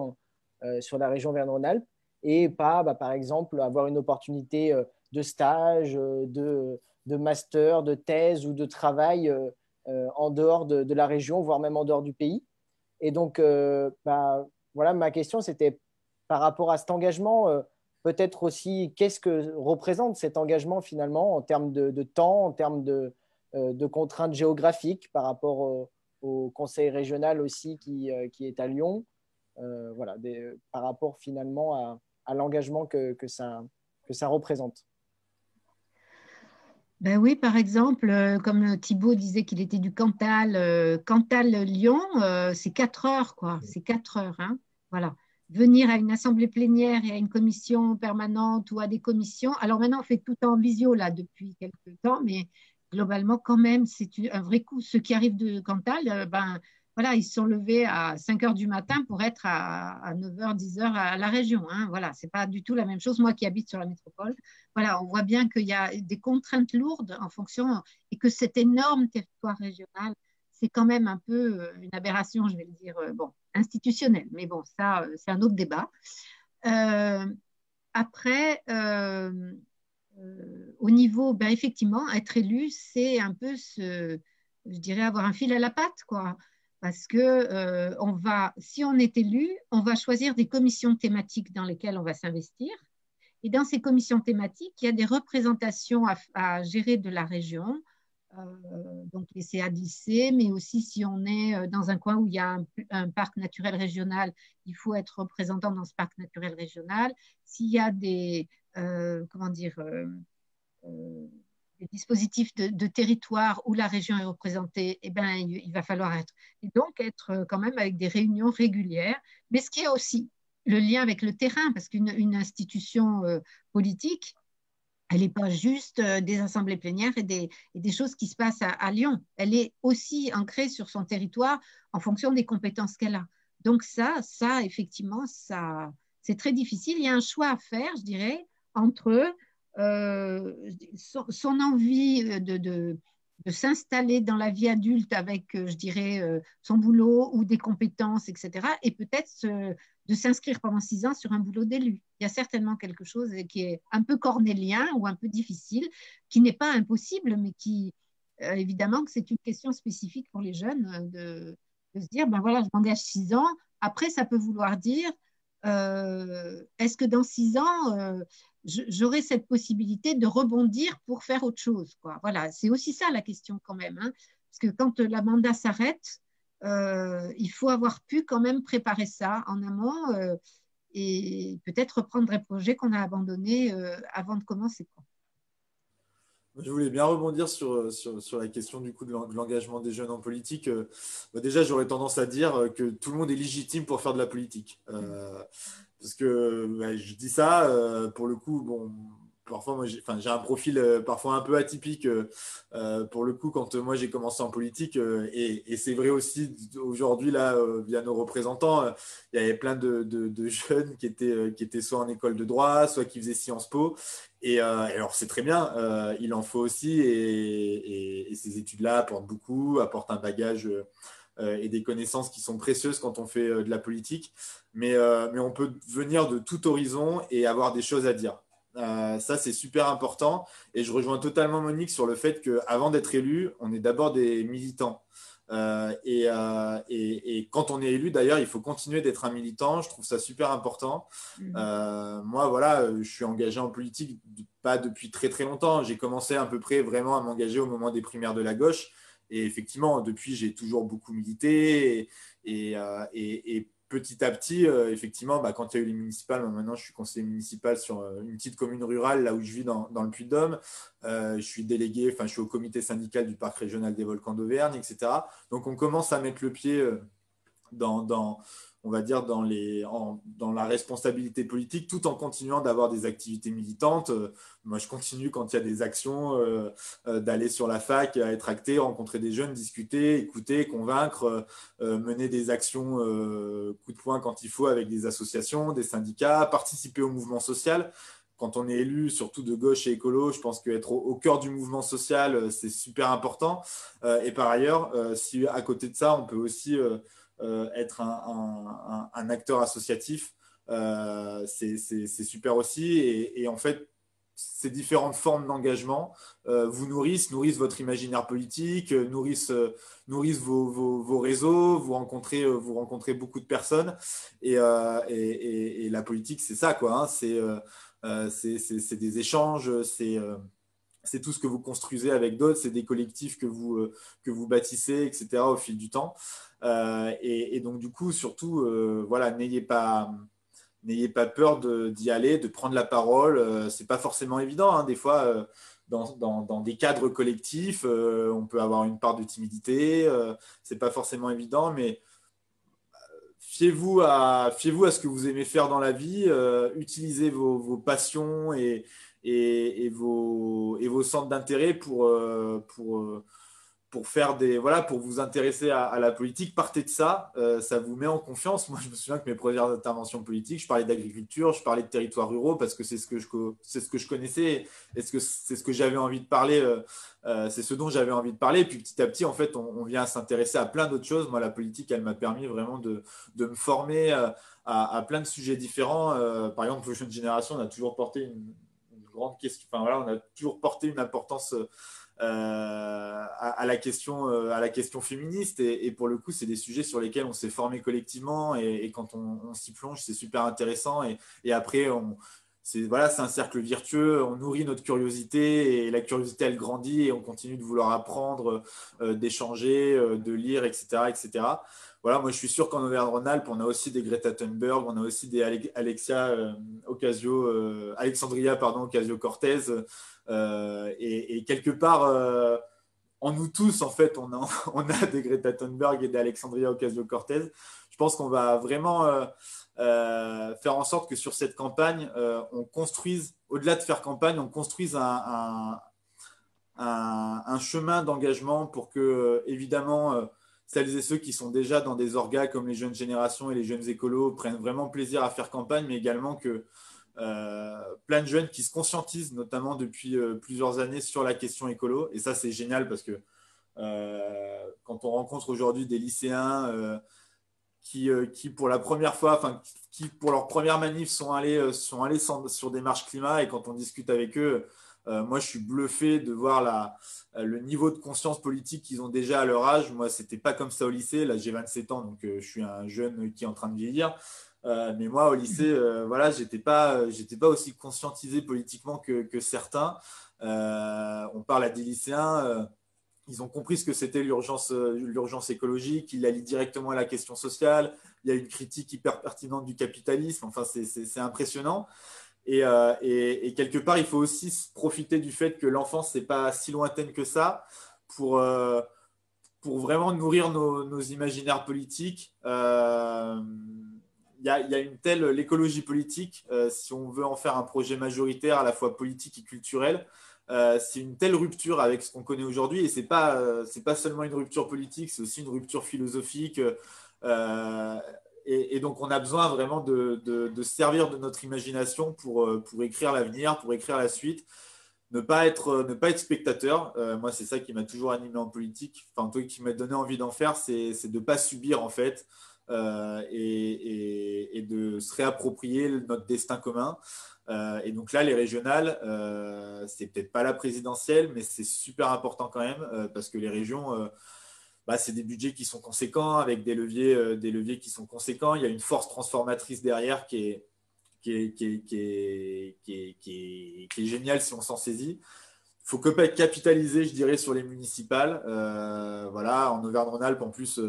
sur la région Auvergne-Rhône-Alpes et pas, bah, par exemple, avoir une opportunité de stage, de master, de thèse ou de travail en dehors de la région, voire même en dehors du pays. Et donc, bah, voilà, ma question, c'était par rapport à cet engagement, peut-être aussi, qu'est-ce que représente cet engagement finalement en termes de temps, en termes de contraintes géographiques par rapport au conseil régional aussi qui est à Lyon, voilà, par rapport finalement à l'engagement que ça représente. Ben oui, par exemple, comme Thibaut disait qu'il était du Cantal, Cantal-Lyon, c'est 4 heures, quoi. C'est 4 heures, hein. Voilà. Venir à une assemblée plénière et à une commission permanente ou à des commissions. Alors maintenant, on fait tout en visio, là, depuis quelques temps, mais globalement, quand même, c'est un vrai coup. Ceux qui arrivent de Cantal, ben, voilà, ils se sont levés à 5 heures du matin pour être à 9 heures, 10 heures à la région, hein. Voilà, c'est pas du tout la même chose. Moi qui habite sur la métropole, voilà, on voit bien qu'il y a des contraintes lourdes en fonction et que cet énorme territoire régional, c'est quand même un peu une aberration, je vais le dire, bon, institutionnelle. Mais bon, ça, c'est un autre débat. Euh, après, au niveau, ben, effectivement, être élu, c'est un peu je dirais, avoir un fil à la patte, quoi. Parce que si on est élu, on va choisir des commissions thématiques dans lesquelles on va s'investir. Et dans ces commissions thématiques, il y a des représentations à gérer de la région, donc les CADC, mais aussi si on est dans un coin où il y a un parc naturel régional, il faut être représentant dans ce parc naturel régional. S'il y a comment dire, des dispositifs de territoire où la région est représentée, eh ben, il va falloir être. Et donc être quand même avec des réunions régulières. Mais ce qui est aussi le lien avec le terrain, parce qu'une institution politique, elle n'est pas juste des assemblées plénières et des choses qui se passent à Lyon. Elle est aussi ancrée sur son territoire en fonction des compétences qu'elle a. Donc ça effectivement, c'est très difficile. Il y a un choix à faire, je dirais, entre son envie de s'installer dans la vie adulte avec, je dirais, son boulot ou des compétences, etc. Et peut-être de s'inscrire pendant 6 ans sur un boulot d'élu. Il y a certainement quelque chose qui est un peu cornélien ou un peu difficile, qui n'est pas impossible, mais qui, évidemment, que c'est une question spécifique pour les jeunes de se dire, ben voilà, je m'engage 6 ans. Après, ça peut vouloir dire, est-ce que dans 6 ans, j'aurai cette possibilité de rebondir pour faire autre chose, quoi. Voilà, c'est aussi ça la question quand même, hein. Parce que quand la mandat s'arrête, il faut avoir pu quand même préparer ça en amont et peut-être reprendre des projets qu'on a abandonnés avant de commencer, quoi. Je voulais bien rebondir sur la question du coup de l'engagement des jeunes en politique. Déjà, j'aurais tendance à dire que tout le monde est légitime pour faire de la politique. Parce que je dis ça, pour le coup, bon, parfois moi j'ai un profil parfois un peu atypique pour le coup quand moi j'ai commencé en politique et c'est vrai aussi aujourd'hui là via nos représentants, il y avait plein de jeunes qui étaient soit en école de droit, soit qui faisaient Sciences Po. Et alors, c'est très bien, il en faut aussi, et ces études-là apportent beaucoup, apportent un bagage et des connaissances qui sont précieuses quand on fait de la politique. Mais on peut venir de tout horizon et avoir des choses à dire. Ça, c'est super important. Et je rejoins totalement Monique sur le fait qu'avant d'être élu, on est d'abord des militants. Et quand on est élu, d'ailleurs, il faut continuer d'être un militant. Je trouve ça super important. Moi, voilà, je suis engagé en politique pas depuis très très longtemps. J'ai commencé à peu près vraiment à m'engager au moment des primaires de la gauche. Et effectivement, depuis, j'ai toujours beaucoup milité. Et petit à petit, effectivement, quand il y a eu les municipales, maintenant je suis conseiller municipal sur une petite commune rurale, là où je vis dans le Puy-de-Dôme. Je suis délégué, je suis au comité syndical du parc régional des volcans d'Auvergne, etc. Donc on commence à mettre le pied on va dire, dans la responsabilité politique, tout en continuant d'avoir des activités militantes. Moi, je continue quand il y a des actions, d'aller sur la fac, à être acté, rencontrer des jeunes, discuter, écouter, convaincre, mener des actions coup de poing quand il faut avec des associations, des syndicats, participer au mouvement social. Quand on est élu, surtout de gauche et écolo, je pense qu'être au cœur du mouvement social, c'est super important. Et par ailleurs, si à côté de ça, on peut aussi être un acteur associatif, c'est super aussi. Et en fait, ces différentes formes d'engagement vous nourrissent votre imaginaire politique, nourrissent vos réseaux, vous rencontrez beaucoup de personnes. Et la politique, c'est ça, quoi. Hein, c'est des échanges, c'est tout ce que vous construisez avec d'autres, c'est des collectifs que vous bâtissez, etc., au fil du temps. Et donc, du coup, surtout, voilà, n'ayez pas peur d'y aller, de prendre la parole. C'est pas forcément évident, hein. Des fois, dans des cadres collectifs, on peut avoir une part de timidité. C'est pas forcément évident, mais fiez-vous à ce que vous aimez faire dans la vie. Utilisez vos passions et vos centres d'intérêt pour faire voilà, pour vous intéresser à la politique. Partez de ça, ça vous met en confiance. Moi, je me souviens que mes premières interventions politiques, je parlais d'agriculture, je parlais de territoires ruraux parce que c'est ce que je connaissais et c'est ce que j'avais envie de parler. C'est ce dont j'avais envie de parler. Et puis petit à petit, en fait, on vient à s'intéresser à plein d'autres choses. Moi, la politique, elle m'a permis vraiment de me former à plein de sujets différents. Par exemple, pour Jeune Génération, on a toujours porté une grande question. Enfin voilà, on a toujours porté une importance à la question féministe. Et pour le coup, c'est des sujets sur lesquels on s'est formé collectivement. Et quand on s'y plonge, c'est super intéressant. Et après, voilà, c'est un cercle vertueux, on nourrit notre curiosité et la curiosité elle grandit et on continue de vouloir apprendre, d'échanger, de lire, etc., etc. Voilà, moi je suis sûr qu'en Auvergne-Rhône-Alpes, on a aussi des Greta Thunberg, on a aussi des Alexandria Ocasio-Cortez, et quelque part, en nous tous, en fait, on a des Greta Thunberg et des Alexandria Ocasio-Cortez. Je pense qu'on va vraiment faire en sorte que sur cette campagne, on construise, au-delà de faire campagne, on construise un chemin d'engagement pour que, évidemment, celles et ceux qui sont déjà dans des orgas comme les jeunes générations et les jeunes écolos prennent vraiment plaisir à faire campagne, mais également que plein de jeunes qui se conscientisent, notamment depuis plusieurs années, sur la question écolo. Et ça, c'est génial parce que quand on rencontre aujourd'hui des lycéens qui, pour la première fois, enfin, qui pour leur première manif sont allés sur des marches climat, et quand on discute avec eux, moi, je suis bluffé de voir le niveau de conscience politique qu'ils ont déjà à leur âge. Moi, c'était pas comme ça au lycée. Là, j'ai 27 ans, donc je suis un jeune qui est en train de vieillir. Mais moi, au lycée, voilà, j'étais pas aussi conscientisé politiquement que certains. On parle à des lycéens. Ils ont compris ce que c'était l'urgence écologique. Ils la lient directement à la question sociale. Il y a une critique hyper pertinente du capitalisme. Enfin, c'est impressionnant. Et quelque part, il faut aussi profiter du fait que l'enfance n'est pas si lointaine que ça pour vraiment nourrir nos imaginaires politiques. Il y a une telle l'écologie politique, si on veut en faire un projet majoritaire à la fois politique et culturel, c'est une telle rupture avec ce qu'on connaît aujourd'hui. Et c'est pas seulement une rupture politique, c'est aussi une rupture philosophique. Et donc, on a besoin vraiment de se servir de notre imagination pour écrire l'avenir, pour écrire la suite. Ne pas être spectateur. Moi, c'est ça qui m'a toujours animé en politique. Enfin, toi, qui m'a donné envie d'en faire, c'est de ne pas subir, en fait, et de se réapproprier notre destin commun. Et donc là, les régionales, c'est peut-être pas la présidentielle, mais c'est super important quand même, parce que les régions, c'est des budgets qui sont conséquents, avec des leviers qui sont conséquents. Il y a une force transformatrice derrière qui est géniale si on s'en saisit. Il faut capitaliser, je dirais, sur les municipales. Voilà, en Auvergne-Rhône-Alpes, en plus,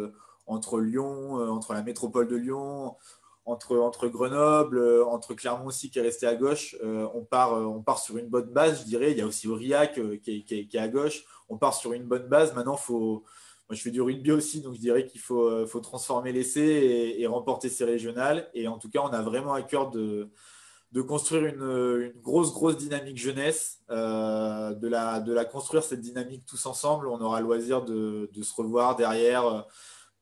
entre Lyon, entre la métropole de Lyon, entre Grenoble, entre Clermont aussi qui est resté à gauche, on part sur une bonne base, je dirais. Il y a aussi Aurillac qui est à gauche. On part sur une bonne base. Maintenant, Moi, je fais du rugby aussi, donc je dirais qu'il faut transformer l'essai et remporter ces régionales. Et en tout cas, on a vraiment à cœur de construire une grosse dynamique jeunesse, de la construire, cette dynamique tous ensemble. On aura le loisir de se revoir derrière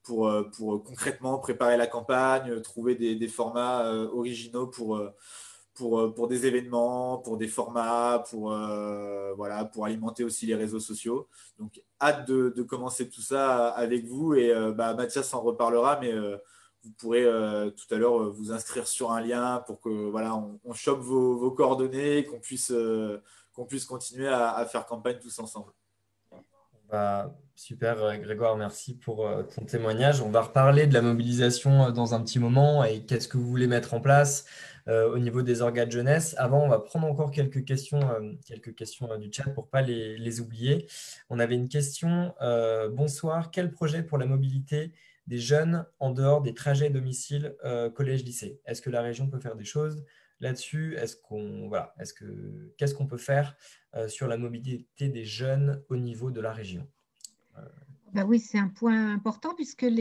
pour concrètement préparer la campagne, trouver des formats originaux pour des événements, pour des formats, voilà, pour alimenter aussi les réseaux sociaux. Donc, hâte de commencer tout ça avec vous. Et Mathias en reparlera, mais vous pourrez tout à l'heure vous inscrire sur un lien pour que voilà, on chope vos coordonnées et qu'on puisse continuer à faire campagne tous ensemble. Bah, super, Grégoire, merci pour ton témoignage. On va reparler de la mobilisation dans un petit moment et qu'est-ce que vous voulez mettre en place au niveau des organes de jeunesse. Avant, on va prendre encore quelques questions du chat pour ne pas les oublier. On avait une question. Bonsoir, quel projet pour la mobilité des jeunes en dehors des trajets domicile collège-lycée? Est-ce que la région peut faire des choses là-dessus? Qu'est-ce qu'on peut faire sur la mobilité des jeunes au niveau de la région? Ben oui, c'est un point important puisque ça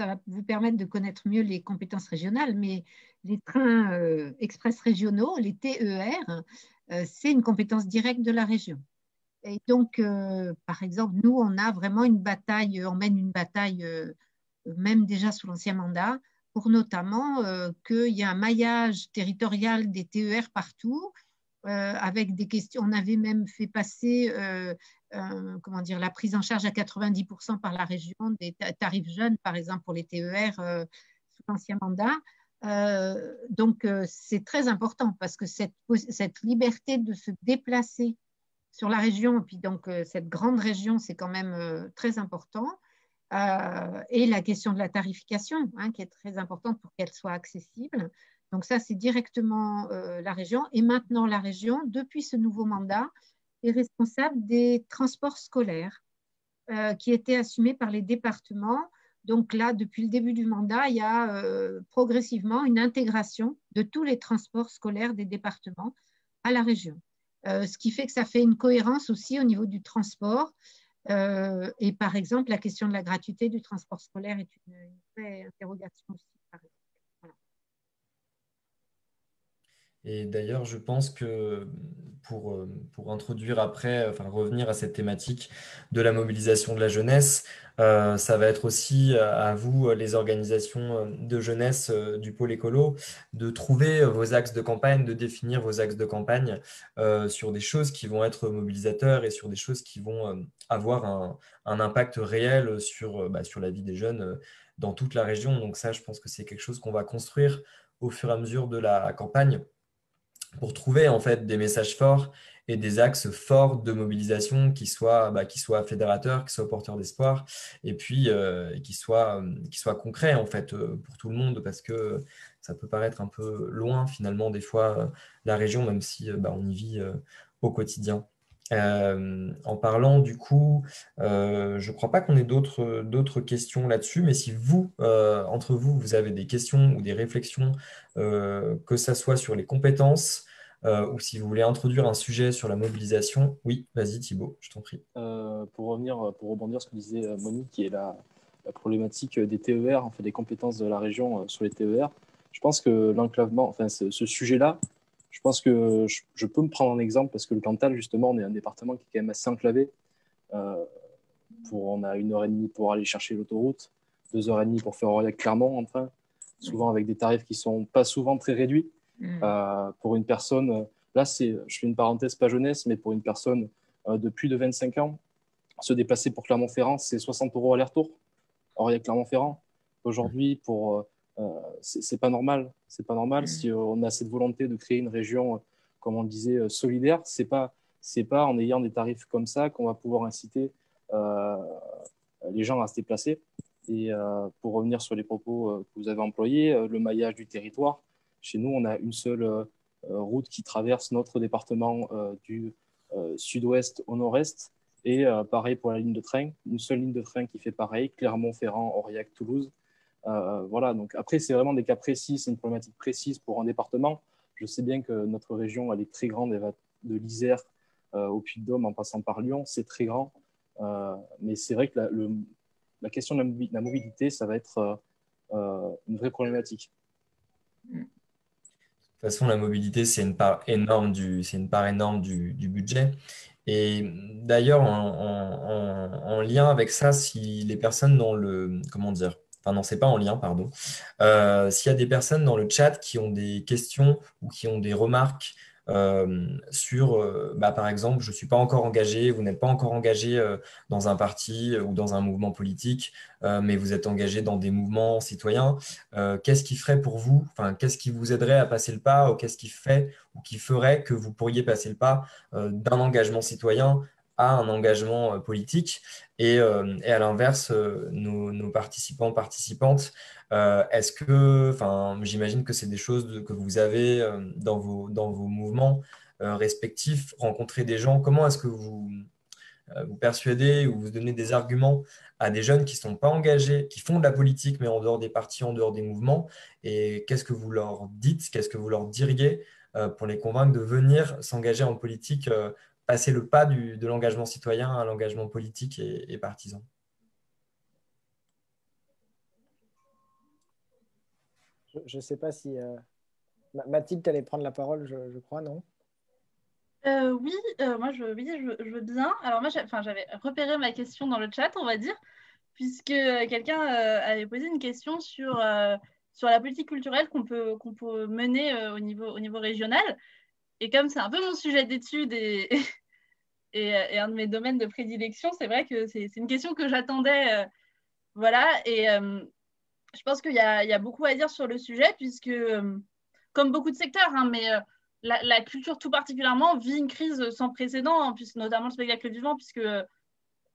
va vous permettre de connaître mieux les compétences régionales, mais les trains express régionaux, les TER, c'est une compétence directe de la région. Et donc, par exemple, nous, on a vraiment on mène une bataille, même déjà sous l'ancien mandat, pour notamment qu'il y ait un maillage territorial des TER partout, avec des questions. On avait même fait passer la prise en charge à 90% par la région des tarifs jeunes, par exemple, pour les TER sous l'ancien mandat. Donc, c'est très important parce que cette liberté de se déplacer sur la région, et puis donc cette grande région, c'est quand même très important. Et la question de la tarification, qui est très importante pour qu'elle soit accessible. Donc ça, c'est directement la région. Et maintenant, la région, depuis ce nouveau mandat, est responsable des transports scolaires qui étaient assumés par les départements. Donc là, depuis le début du mandat, il y a progressivement une intégration de tous les transports scolaires des départements à la région. Ce qui fait que ça fait une cohérence aussi au niveau du transport. Et par exemple, la question de la gratuité du transport scolaire est une vraie interrogation aussi. Voilà. Et d'ailleurs, je pense que pour introduire après, enfin revenir à cette thématique de la mobilisation de la jeunesse, ça va être aussi à vous, les organisations de jeunesse du pôle écolo, de trouver vos axes de campagne, de définir vos axes de campagne sur des choses qui vont être mobilisateurs et sur des choses qui vont avoir un impact réel sur la vie des jeunes dans toute la région. Donc ça, je pense que c'est quelque chose qu'on va construire au fur et à mesure de la campagne pour trouver en fait des messages forts et des axes forts de mobilisation qui soient fédérateurs, qui soient porteurs d'espoir et puis qui soient concrets en fait pour tout le monde parce que ça peut paraître un peu loin finalement des fois la région même si on y vit au quotidien. En parlant du coup, je ne crois pas qu'on ait d'autres questions là-dessus, mais si vous, entre vous, vous avez des questions ou des réflexions, que ça soit sur les compétences ou si vous voulez introduire un sujet sur la mobilisation, oui, vas-y Thibaut, je t'en prie. Pour rebondir sur ce que disait Monique, qui est la problématique des TER, en fait, des compétences de la région sur les TER, je pense que l'enclavement, enfin, ce sujet-là, je pense que je peux me prendre un exemple parce que le Cantal, justement, on est un département qui est quand même assez enclavé. On a 1h30 pour aller chercher l'autoroute, 2h30 pour faire Aurillac-Clermont en train, souvent avec des tarifs qui ne sont pas souvent très réduits. Pour une personne, là, je fais une parenthèse pas jeunesse, mais pour une personne de plus de 25 ans, se déplacer pour Clermont-Ferrand, c'est 60 € aller-retour. Aurillac-Clermont-Ferrand. Aujourd'hui, c'est pas normal. C'est pas normal. Si on a cette volonté de créer une région, comme on le disait, solidaire, c'est pas en ayant des tarifs comme ça qu'on va pouvoir inciter les gens à se déplacer. Et pour revenir sur les propos que vous avez employés, le maillage du territoire, chez nous, on a une seule route qui traverse notre département du sud-ouest au nord-est. Et pareil pour la ligne de train, une seule ligne de train qui fait pareil, Clermont-Ferrand, Aurillac, Toulouse. Voilà, donc après, c'est vraiment des cas précis, c'est une problématique précise pour un département. Je sais bien que notre région, elle est très grande, elle va de l'Isère au Puy-de-Dôme en passant par Lyon, c'est très grand. Mais c'est vrai que la question de la mobilité, ça va être une vraie problématique. De toute façon, la mobilité, c'est une part énorme du budget. Et d'ailleurs, en lien avec ça, si les personnes dans le, comment dire, enfin non, c'est pas en lien, pardon. S'il y a des personnes dans le chat qui ont des questions ou qui ont des remarques sur, bah, par exemple, je suis pas encore engagé, vous n'êtes pas encore engagé dans un parti ou dans un mouvement politique, mais vous êtes engagé dans des mouvements citoyens, qu'est-ce qui ferait pour vous, enfin, qu'est-ce qui vous aiderait à passer le pas, ou qu'est-ce qui fait ou qui ferait que vous pourriez passer le pas d'un engagement citoyen à un engagement politique. Et à l'inverse, nos participants, participantes, est-ce que, enfin, j'imagine que c'est des choses que vous avez dans vos mouvements respectifs, rencontrer des gens. Comment est-ce que vous persuadez ou vous donnez des arguments à des jeunes qui ne sont pas engagés, qui font de la politique, mais en dehors des partis, en dehors des mouvements? Et qu'est-ce que vous leur dites, qu'est-ce que vous leur diriez pour les convaincre de venir s'engager en politique, passer le pas de l'engagement citoyen à l'engagement politique et partisan? Je ne sais pas si Mathilde, tu allais prendre la parole, je crois, non? Oui, moi je veux bien. Alors moi j'avais repéré ma question dans le chat, on va dire, puisque quelqu'un avait posé une question sur la politique culturelle qu'on peut mener au niveau régional. Et comme c'est un peu mon sujet d'étude et un de mes domaines de prédilection, c'est vrai que c'est une question que j'attendais. Voilà, et je pense qu'il y a beaucoup à dire sur le sujet, puisque comme beaucoup de secteurs, hein, mais la culture tout particulièrement vit une crise sans précédent, hein, puisque, notamment le spectacle vivant, puisque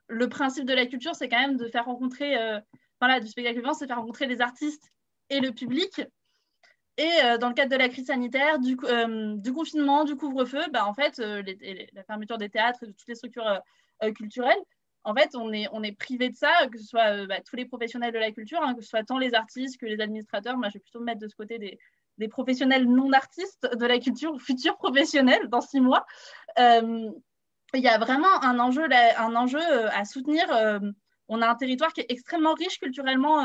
le principe de la culture, c'est quand même de faire rencontrer, du spectacle vivant, c'est faire rencontrer les artistes et le public. Et dans le cadre de la crise sanitaire, du confinement, du couvre-feu, bah, en fait, la fermeture des théâtres et de toutes les structures culturelles, en fait, on est privé de ça, que ce soit tous les professionnels de la culture, hein, que ce soit tant les artistes que les administrateurs. Moi, je vais plutôt me mettre de ce côté des professionnels non-artistes de la culture, futurs professionnels dans 6 mois. Il y a vraiment un enjeu à soutenir. On a un territoire qui est extrêmement riche culturellement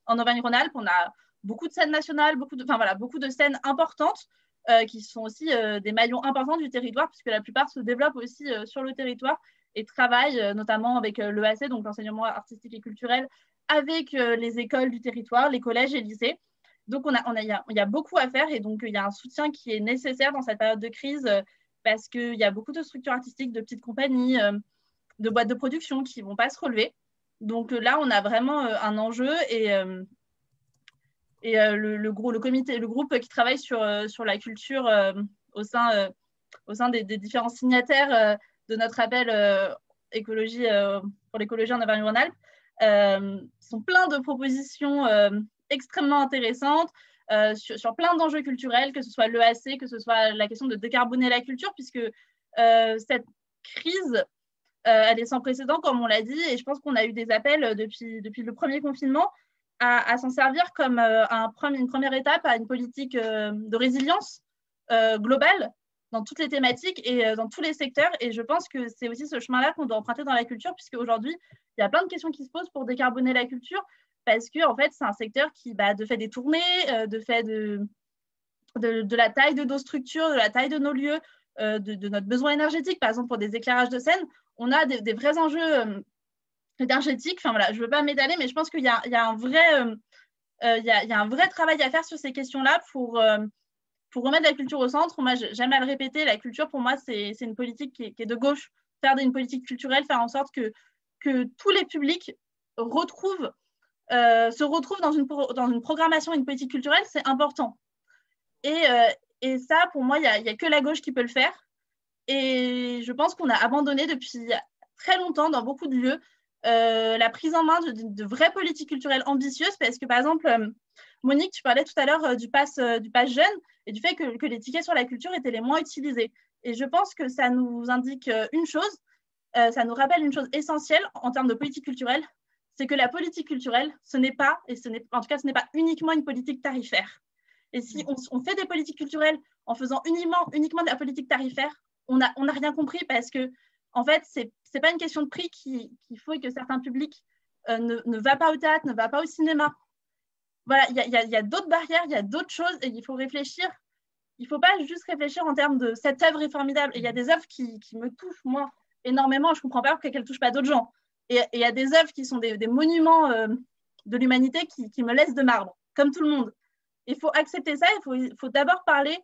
en Auvergne-Rhône-Alpes. On a beaucoup de scènes nationales, beaucoup de scènes importantes qui sont aussi des maillons importants du territoire, puisque la plupart se développent aussi sur le territoire et travaillent notamment avec l'EAC, donc l'enseignement artistique et culturel, avec les écoles du territoire, les collèges et lycées. Donc, il y a beaucoup à faire, et donc il y a un soutien qui est nécessaire dans cette période de crise parce qu'il y a beaucoup de structures artistiques, de petites compagnies, de boîtes de production qui ne vont pas se relever. Donc là, on a vraiment un enjeu le groupe qui travaille sur la culture au sein des différents signataires de notre appel écologie pour l'écologie en Auvergne-Rhône-Alpes sont plein de propositions extrêmement intéressantes sur plein d'enjeux culturels, que ce soit l'EAC, que ce soit la question de décarboner la culture, puisque cette crise, elle est sans précédent, comme on l'a dit, et je pense qu'on a eu des appels depuis le premier confinement à s'en servir comme une première étape à une politique de résilience globale dans toutes les thématiques et dans tous les secteurs. Et je pense que c'est aussi ce chemin-là qu'on doit emprunter dans la culture, puisque aujourd'hui, il y a plein de questions qui se posent pour décarboner la culture, parce que en fait, c'est un secteur qui, de fait des tournées, de fait de la taille de nos structures, de la taille de nos lieux, de notre besoin énergétique, par exemple pour des éclairages de scène, on a des vrais enjeux énergétiques. Enfin voilà, je ne veux pas m'étaler, mais je pense qu'il y a un vrai travail à faire sur ces questions-là pour remettre la culture au centre. Moi, j'aime à le répéter, la culture, pour moi, c'est une politique qui est de gauche. Faire une politique culturelle, faire en sorte que tous les publics se retrouvent dans une programmation, une politique culturelle, c'est important. Et ça, pour moi, il n'y a que la gauche qui peut le faire. Et je pense qu'on a abandonné depuis très longtemps dans beaucoup de lieux la prise en main de vraies politiques culturelles ambitieuses, parce que, par exemple, Monique, tu parlais tout à l'heure du pass jeune et du fait que les tickets sur la culture étaient les moins utilisés. Et je pense que ça nous indique une chose, ça nous rappelle une chose essentielle en termes de politique culturelle, c'est que la politique culturelle, ce n'est pas uniquement une politique tarifaire. Et si on fait des politiques culturelles en faisant uniquement de la politique tarifaire, on n'a rien compris, parce que en fait, c'est pas une question de prix qu'il faut que certains publics ne va pas au théâtre, ne va pas au cinéma. Voilà, il y a d'autres barrières, il y a d'autres choses et il faut réfléchir. Il ne faut pas juste réfléchir en termes de cette œuvre est formidable. Et il y a des œuvres qui me touchent, moi, énormément. Je ne comprends pas pourquoi elles ne touchent pas d'autres gens. Et il y a des œuvres qui sont des monuments de l'humanité qui me laissent de marbre, comme tout le monde. Il faut accepter ça, il faut d'abord parler,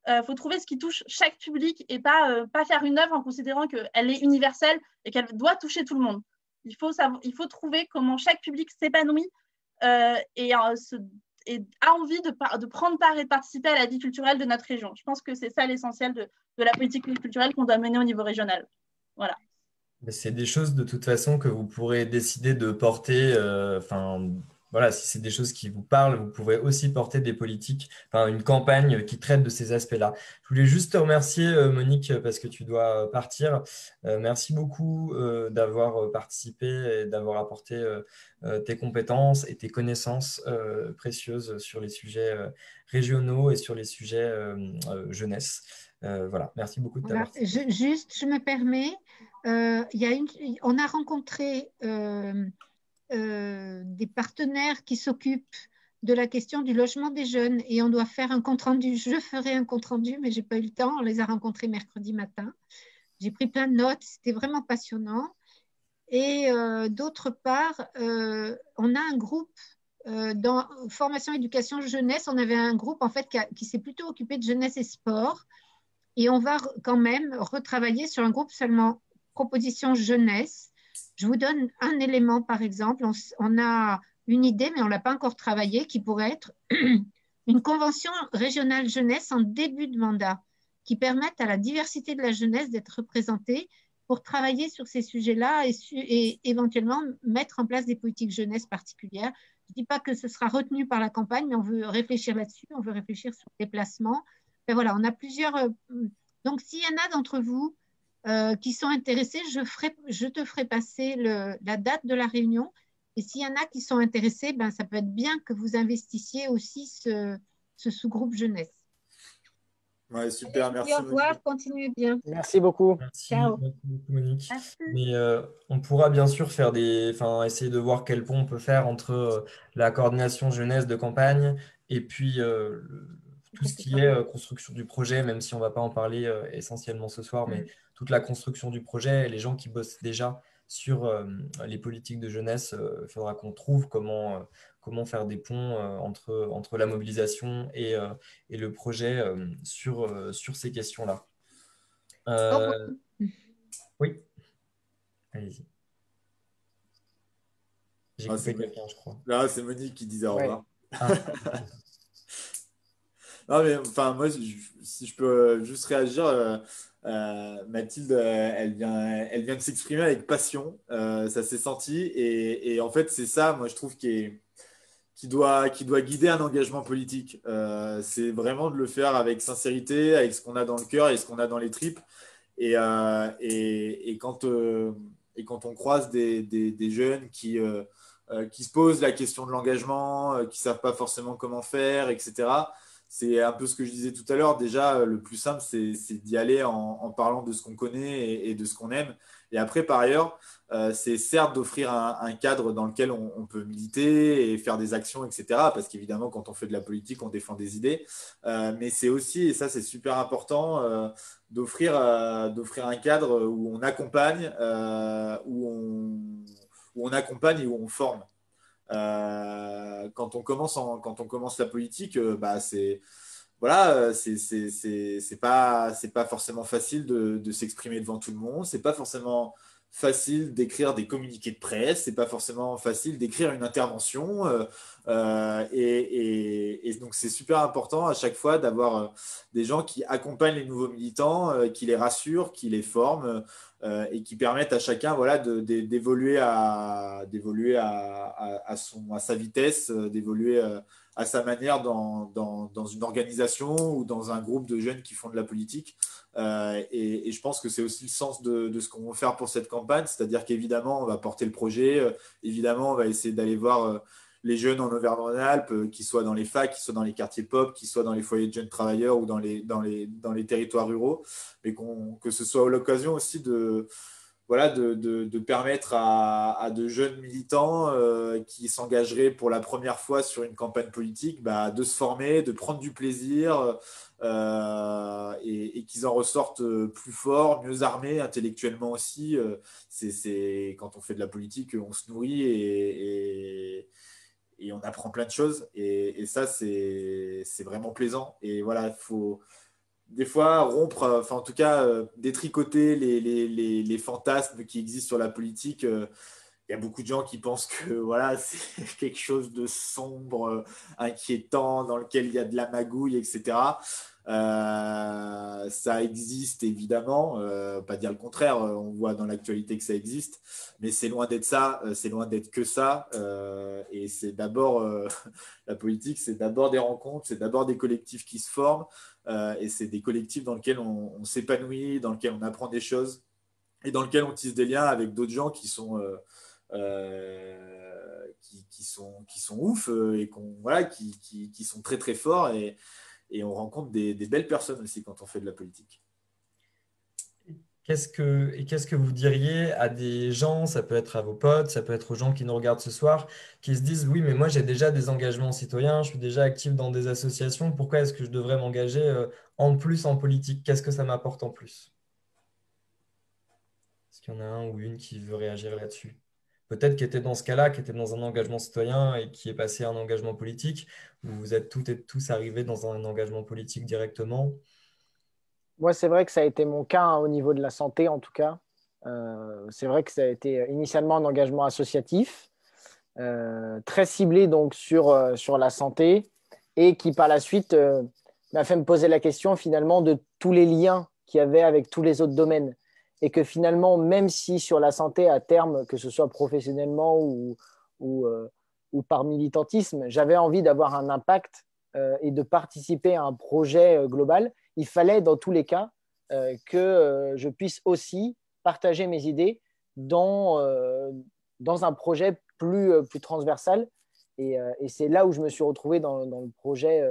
il faut trouver ce qui touche chaque public et pas faire une œuvre en considérant qu'elle est universelle et qu'elle doit toucher tout le monde. Il faut trouver comment chaque public s'épanouit et a envie de prendre part et de participer à la vie culturelle de notre région. Je pense que c'est ça l'essentiel de la politique culturelle qu'on doit mener au niveau régional. Voilà. Mais c'est des choses de toute façon que vous pourrez décider de porter. Enfin, voilà, si c'est des choses qui vous parlent, vous pourrez aussi porter des politiques, enfin une campagne qui traite de ces aspects-là. Je voulais juste te remercier, Monique, parce que tu dois partir. Merci beaucoup d'avoir participé et d'avoir apporté tes compétences et tes connaissances précieuses sur les sujets régionaux et sur les sujets jeunesse. Voilà, merci beaucoup de ta Voilà. participation. Je me permets, on a rencontré des partenaires qui s'occupent de la question du logement des jeunes et on doit faire un compte-rendu. Je ferai un compte-rendu, mais je n'ai pas eu le temps. On les a rencontrés mercredi matin. J'ai pris plein de notes, c'était vraiment passionnant. Et d'autre part, on a un groupe dans formation, éducation, jeunesse. On avait un groupe en fait qui s'est plutôt occupé de jeunesse et sport. Et on va quand même retravailler sur un groupe seulement proposition jeunesse. Je vous donne un élément, par exemple. On a une idée, mais on ne l'a pas encore travaillé, qui pourrait être une convention régionale jeunesse en début de mandat, qui permette à la diversité de la jeunesse d'être représentée pour travailler sur ces sujets-là et éventuellement mettre en place des politiques jeunesse particulières. Je ne dis pas que ce sera retenu par la campagne, mais on veut réfléchir là-dessus, on veut réfléchir sur les déplacements. Et voilà, on a plusieurs. Donc, s'il y en a d'entre vous qui sont intéressés, je te ferai passer la date de la réunion. Et s'il y en a qui sont intéressés, ben, ça peut être bien que vous investissiez aussi ce sous-groupe jeunesse. Ouais, super, merci. Au revoir, continuez bien. Merci beaucoup. Merci, Ciao. merci beaucoup, Monique. Merci. Mais on pourra bien sûr essayer de voir quel pont on peut faire entre la coordination jeunesse de campagne et puis tout ce qui est construction du projet, même si on ne va pas en parler essentiellement ce soir, mais toute la construction du projet et les gens qui bossent déjà sur les politiques de jeunesse, il faudra qu'on trouve comment faire des ponts entre la mobilisation et le projet sur ces questions-là. Oui, allez-y. J'ai coupé quelqu'un, je crois. Là, c'est Monique qui disait au revoir. Ah. Non, mais enfin, moi, si je peux juste réagir, Mathilde, elle vient de s'exprimer avec passion. Ça s'est senti. Et en fait, c'est ça, moi, je trouve, qui doit guider un engagement politique. C'est vraiment de le faire avec sincérité, avec ce qu'on a dans le cœur et ce qu'on a dans les tripes. Et quand on croise des jeunes qui se posent la question de l'engagement, qui ne savent pas forcément comment faire, etc., c'est un peu ce que je disais tout à l'heure. Déjà, le plus simple, c'est d'y aller en parlant de ce qu'on connaît et de ce qu'on aime. Et après, par ailleurs, c'est certes d'offrir un cadre dans lequel on peut militer et faire des actions, etc. Parce qu'évidemment, quand on fait de la politique, on défend des idées. Mais c'est aussi, et ça c'est super important, d'offrir un cadre où on accompagne, où on accompagne et où on forme. Quand on commence la politique, c'est pas forcément facile de s'exprimer devant tout le monde. C'est pas forcément facile d'écrire des communiqués de presse. C'est pas forcément facile d'écrire une intervention. Et donc c'est super important à chaque fois d'avoir des gens qui accompagnent les nouveaux militants, qui les rassurent, qui les forment. Et qui permettent à chacun d'évoluer à sa vitesse, d'évoluer à sa manière dans une organisation ou dans un groupe de jeunes qui font de la politique. Et je pense que c'est aussi le sens de ce qu'on va faire pour cette campagne, c'est-à-dire qu'évidemment, on va porter le projet, évidemment, on va essayer d'aller voir les jeunes en Auvergne-Rhône-Alpes, qu'ils soient dans les facs, qu'ils soient dans les quartiers pop, qu'ils soient dans les foyers de jeunes travailleurs ou dans les territoires ruraux, mais que ce soit l'occasion aussi de voilà, de permettre à de jeunes militants qui s'engageraient pour la première fois sur une campagne politique de se former, de prendre du plaisir et qu'ils en ressortent plus forts, mieux armés intellectuellement aussi. Quand on fait de la politique, on se nourrit et on apprend plein de choses. Et ça, c'est vraiment plaisant. Et voilà, il faut des fois rompre, enfin en tout cas détricoter les fantasmes qui existent sur la politique. Il y a beaucoup de gens qui pensent que voilà, c'est quelque chose de sombre, inquiétant, dans lequel il y a de la magouille, etc. Ça existe évidemment, pas dire le contraire, on voit dans l'actualité que ça existe, mais c'est loin d'être ça, c'est loin d'être que ça. Et c'est d'abord, la politique, c'est d'abord des rencontres, c'est d'abord des collectifs qui se forment, et c'est des collectifs dans lesquels on s'épanouit, dans lesquels on apprend des choses, et dans lesquels on tisse des liens avec d'autres gens qui sont qui sont ouf et voilà, qui sont très très forts et on rencontre des belles personnes aussi quand on fait de la politique. Qu'est-ce que vous diriez à des gens, ça peut être à vos potes, ça peut être aux gens qui nous regardent ce soir, qui se disent, oui, mais moi j'ai déjà des engagements citoyens, je suis déjà actif dans des associations, pourquoi est-ce que je devrais m'engager en plus en politique? Qu'est-ce que ça m'apporte en plus? Est-ce qu'il y en a un ou une qui veut réagir là-dessus? Peut-être qui était dans ce cas-là, qui était dans un engagement citoyen et qui est passé à un engagement politique, ou vous êtes toutes et tous arrivés dans un engagement politique directement. Moi, c'est vrai que ça a été mon cas au niveau de la santé, en tout cas. C'est vrai que ça a été initialement un engagement associatif, très ciblé donc sur la santé, et qui par la suite m'a fait me poser la question finalement de tous les liens qu'il y avait avec tous les autres domaines. Et que finalement, même si sur la santé, à terme, que ce soit professionnellement ou par militantisme, j'avais envie d'avoir un impact et de participer à un projet global, il fallait dans tous les cas que je puisse aussi partager mes idées dans un projet plus transversal. Et c'est là où je me suis retrouvé dans le projet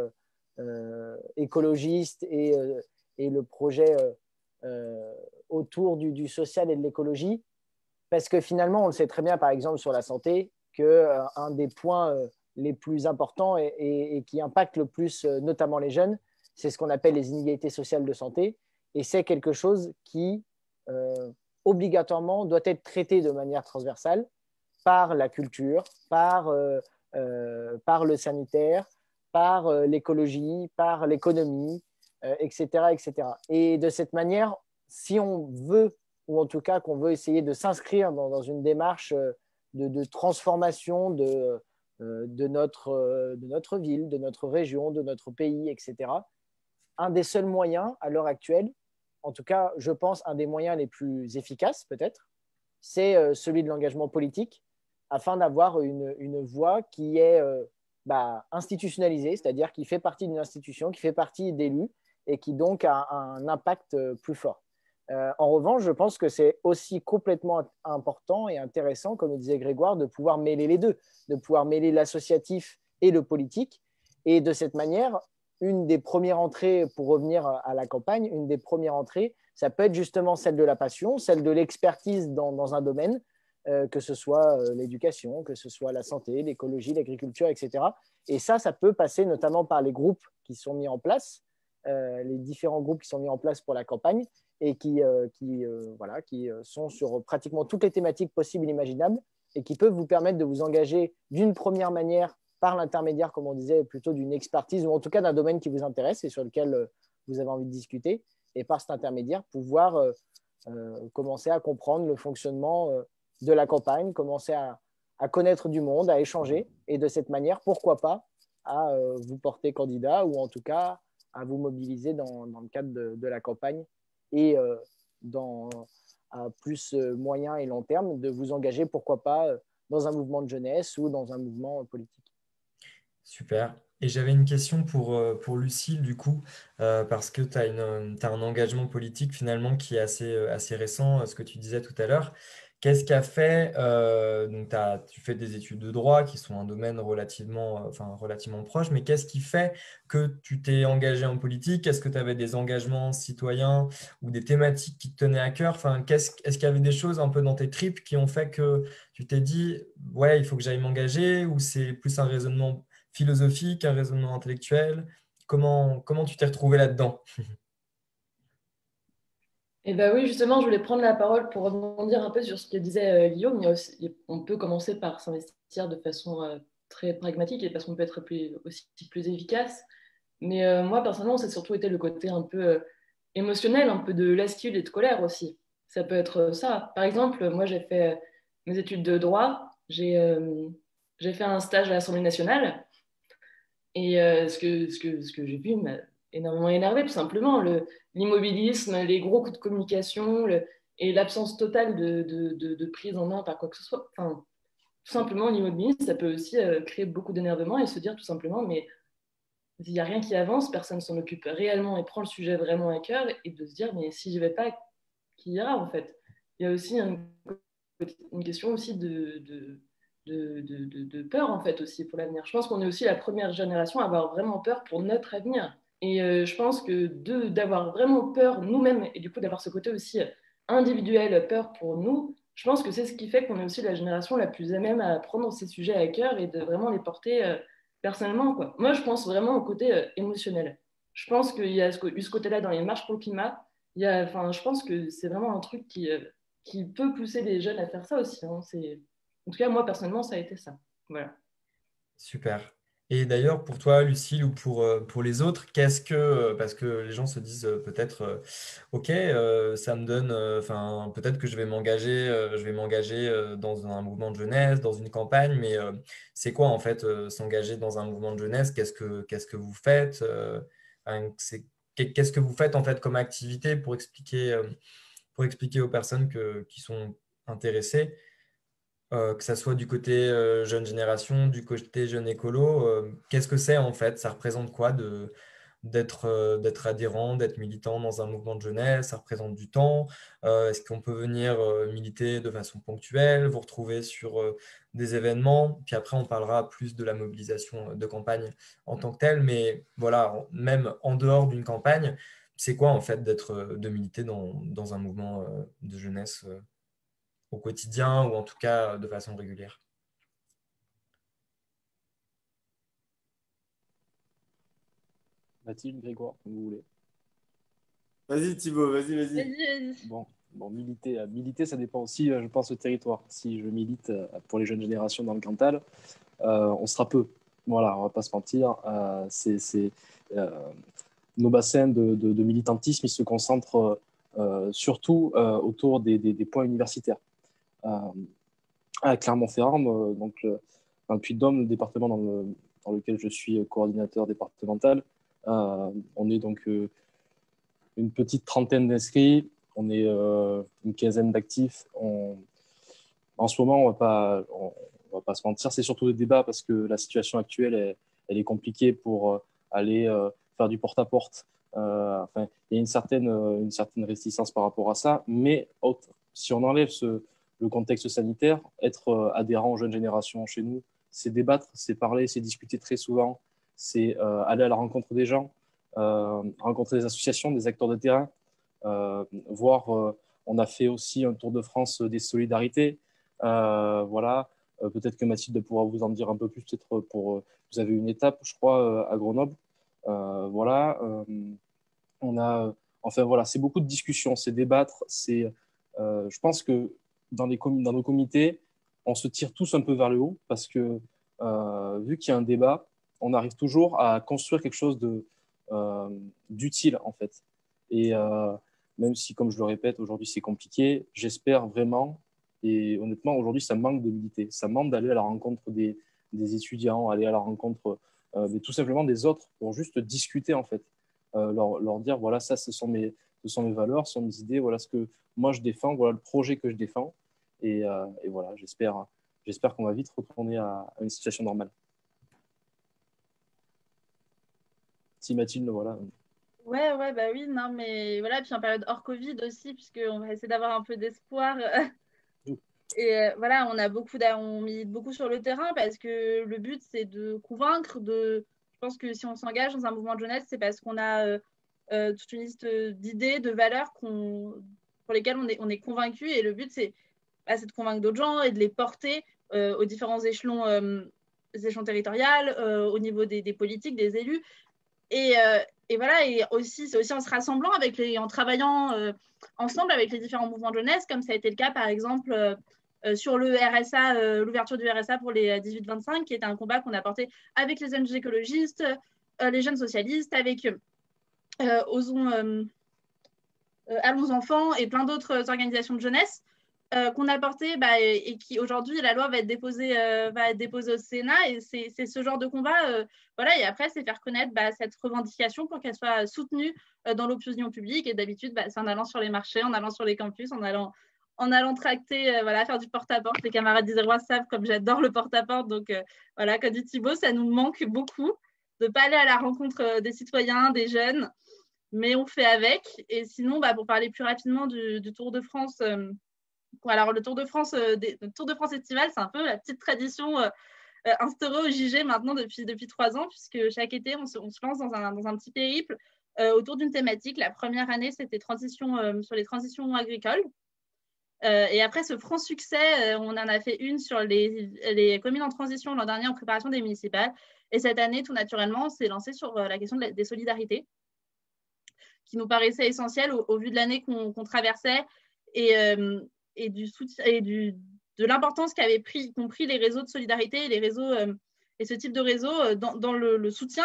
écologiste et le projet autour du social et de l'écologie. Parce que finalement, on le sait très bien, par exemple, sur la santé, qu'un des points les plus importants et qui impacte le plus, notamment les jeunes, c'est ce qu'on appelle les inégalités sociales de santé. Et c'est quelque chose qui, obligatoirement, doit être traité de manière transversale par la culture, par le sanitaire, par l'écologie, par l'économie, etc., etc. Et de cette manière, si on veut, ou en tout cas qu'on veut essayer de s'inscrire dans une démarche de transformation de notre ville, de notre région, de notre pays, etc., un des seuls moyens à l'heure actuelle, en tout cas, je pense, un des moyens les plus efficaces peut-être, c'est celui de l'engagement politique, afin d'avoir une voix qui est institutionnalisée, c'est-à-dire qui fait partie d'une institution, qui fait partie d'élus et qui donc a un impact plus fort. En revanche, je pense que c'est aussi complètement important et intéressant, comme le disait Grégoire, de pouvoir mêler les deux, de pouvoir mêler l'associatif et le politique. Et de cette manière, une des premières entrées, pour revenir à la campagne, une des premières entrées, ça peut être justement celle de la passion, celle de l'expertise dans un domaine, que ce soit l'éducation, que ce soit la santé, l'écologie, l'agriculture, etc. Et ça peut passer notamment par les groupes qui sont mis en place, les différents groupes qui sont mis en place pour la campagne et qui sont sur pratiquement toutes les thématiques possibles et imaginables et qui peuvent vous permettre de vous engager d'une première manière par l'intermédiaire, comme on disait, plutôt d'une expertise ou en tout cas d'un domaine qui vous intéresse et sur lequel vous avez envie de discuter, et par cet intermédiaire pouvoir commencer à comprendre le fonctionnement de la campagne, commencer à connaître du monde, à échanger, et de cette manière, pourquoi pas, à vous porter candidat ou en tout cas à vous mobiliser dans le cadre de la campagne et à plus moyen et long terme, de vous engager, pourquoi pas, dans un mouvement de jeunesse ou dans un mouvement politique. Super. Et j'avais une question pour Lucille, du coup, parce que tu as un engagement politique finalement qui est assez récent, ce que tu disais tout à l'heure. Qu'est-ce qui a fait, donc tu fais des études de droit qui sont un domaine relativement proche, mais qu'est-ce qui fait que tu t'es engagé en politique? Est-ce que tu avais des engagements citoyens ou des thématiques qui te tenaient à cœur? Enfin, est-ce qu'il y avait des choses un peu dans tes tripes qui ont fait que tu t'es dit, ouais, il faut que j'aille m'engager, ou c'est plus un raisonnement philosophique, un raisonnement intellectuel? Comment tu t'es retrouvé là-dedans? Et ben oui, justement, je voulais prendre la parole pour rebondir un peu sur ce que disait Guillaume. On peut commencer par s'investir de façon très pragmatique et parce qu'on peut être aussi plus efficace. Mais moi, personnellement, c'est surtout été le côté un peu émotionnel, un peu de lassitude et de colère aussi. Ça peut être ça. Par exemple, moi, j'ai fait mes études de droit. J'ai fait un stage à l'Assemblée nationale. Et ce que j'ai vu m'a énormément énervé, tout simplement. L'immobilisme, les gros coups de communication et l'absence totale de prise en main par quoi que ce soit. Enfin, tout simplement, l'immobilisme, ça peut aussi créer beaucoup d'énervement et se dire tout simplement, mais il n'y a rien qui avance, personne s'en occupe réellement et prend le sujet vraiment à cœur et de se dire, mais si je ne vais pas, qui ira en fait? Il y a aussi une question aussi de peur en fait aussi pour l'avenir. Je pense qu'on est aussi la première génération à avoir vraiment peur pour notre avenir. Et je pense que d'avoir vraiment peur nous-mêmes et du coup d'avoir ce côté aussi individuel, peur pour nous, je pense que c'est ce qui fait qu'on est aussi la génération la plus à même à prendre ces sujets à cœur et de vraiment les porter personnellement, quoi. Moi, je pense vraiment au côté émotionnel. Je pense qu'il y a eu ce côté-là dans les marches pour le climat. Enfin, je pense que c'est vraiment un truc qui peut pousser les jeunes à faire ça aussi, hein. En tout cas, moi, personnellement, ça a été ça. Voilà. Super. Et d'ailleurs, pour toi, Lucille, ou pour les autres, parce que les gens se disent peut-être, OK, ça me donne, enfin, peut-être que je vais m'engager dans un mouvement de jeunesse, dans une campagne, mais c'est quoi en fait s'engager dans un mouvement de jeunesse? Qu'est-ce que vous faites? Enfin, qu'est-ce que vous faites en fait comme activité pour expliquer aux personnes qui sont intéressées? Que ça soit du côté jeune génération, du côté jeune écolo, qu'est-ce que c'est en fait? Ça représente quoi d'être adhérent, d'être militant dans un mouvement de jeunesse? Ça représente du temps? Est-ce qu'on peut venir militer de façon ponctuelle, vous retrouver sur des événements? Puis après, on parlera plus de la mobilisation de campagne en tant que telle, mais voilà, même en dehors d'une campagne, c'est quoi en fait de militer dans un mouvement de jeunesse au quotidien ou en tout cas de façon régulière? Mathilde, Grégoire, comme vous voulez. Vas-y Thibaut, vas-y. Vas-y, vas-y. Bon, militer, ça dépend aussi, je pense, au territoire. Si je milite pour les jeunes générations dans le Cantal, on sera peu. Voilà, on va pas se mentir. Euh, nos bassins de militantisme, ils se concentrent surtout autour des points universitaires. Euh, à Clermont-Ferrand, dans le Puy-de-Dôme, le département dans lequel je suis coordinateur départemental, on est donc une petite trentaine d'inscrits, on est une quinzaine d'actifs. En ce moment, on va pas se mentir, c'est surtout des débats parce que la situation actuelle, elle est compliquée pour aller faire du porte-à-porte. Enfin, il y a une certaine réticence par rapport à ça, mais si on enlève le contexte sanitaire, être adhérent aux jeunes générations chez nous, c'est débattre, c'est parler, c'est discuter très souvent, c'est aller à la rencontre des gens, rencontrer des associations, des acteurs de terrain, voir. On a fait aussi un tour de France des solidarités. Voilà. Peut-être que Mathilde pourra vous en dire un peu plus, peut-être vous avez une étape, je crois, à Grenoble. Voilà. On a, enfin voilà, c'est beaucoup de discussions, c'est débattre. Je pense que dans nos comités, on se tire tous un peu vers le haut parce que vu qu'il y a un débat, on arrive toujours à construire quelque chose d'utile en fait. Et même si, comme je le répète, aujourd'hui c'est compliqué, j'espère vraiment, et honnêtement, aujourd'hui ça manque de militer, ça manque d'aller à la rencontre des étudiants, aller à la rencontre mais tout simplement des autres pour juste discuter en fait. Leur dire voilà, ça ce sont mes valeurs, ce sont mes idées, voilà ce que moi je défends, voilà le projet que je défends. Et voilà, j'espère qu'on va vite retourner à une situation normale. Si Mathilde, voilà. Ouais, bah oui, non, mais voilà, puis en période hors Covid aussi, puisqu'on va essayer d'avoir un peu d'espoir Et voilà, on milite beaucoup sur le terrain parce que le but, c'est de convaincre. Je pense que si on s'engage dans un mouvement de jeunesse, c'est parce qu'on a toute une liste d'idées, de valeurs pour lesquelles on est convaincu. Et le but, c'est de convaincre d'autres gens et de les porter aux différents échelons territoriaux, au niveau des politiques, des élus. Et voilà, et aussi, c'est aussi en se rassemblant en travaillant ensemble avec les différents mouvements de jeunesse, comme ça a été le cas par exemple sur le RSA, l'ouverture du RSA pour les 18-25, qui était un combat qu'on a porté avec les ONG écologistes, les jeunes socialistes, avec Allons Enfants et plein d'autres organisations de jeunesse qu'on a porté et qui aujourd'hui la loi va être déposée au Sénat, et c'est ce genre de combat voilà, et après c'est faire connaître cette revendication pour qu'elle soit soutenue dans l'opinion publique. Et d'habitude c'est en allant sur les marchés, en allant sur les campus, en allant tracter, voilà, faire du porte-à-porte. Les camarades d'Isérois savent comme j'adore le porte-à-porte, donc voilà, comme dit Thibaut, ça nous manque beaucoup de ne pas aller à la rencontre des citoyens, des jeunes, mais on fait avec. Et sinon, pour parler plus rapidement du Tour de France, alors le Tour de France estival, c'est un peu la petite tradition instaurée au JG maintenant depuis 3 ans, puisque chaque été, on se lance dans un petit périple autour d'une thématique. La première année, c'était sur les transitions agricoles. Et après ce franc succès, on en a fait une sur les communes en transition l'an dernier en préparation des municipales. Et cette année, tout naturellement, on s'est lancé sur la question des solidarités, qui nous paraissait essentielle au vu de l'année qu'on traversait et du soutien et de l'importance qu'ont pris les réseaux de solidarité et les réseaux et ce type de réseau dans le soutien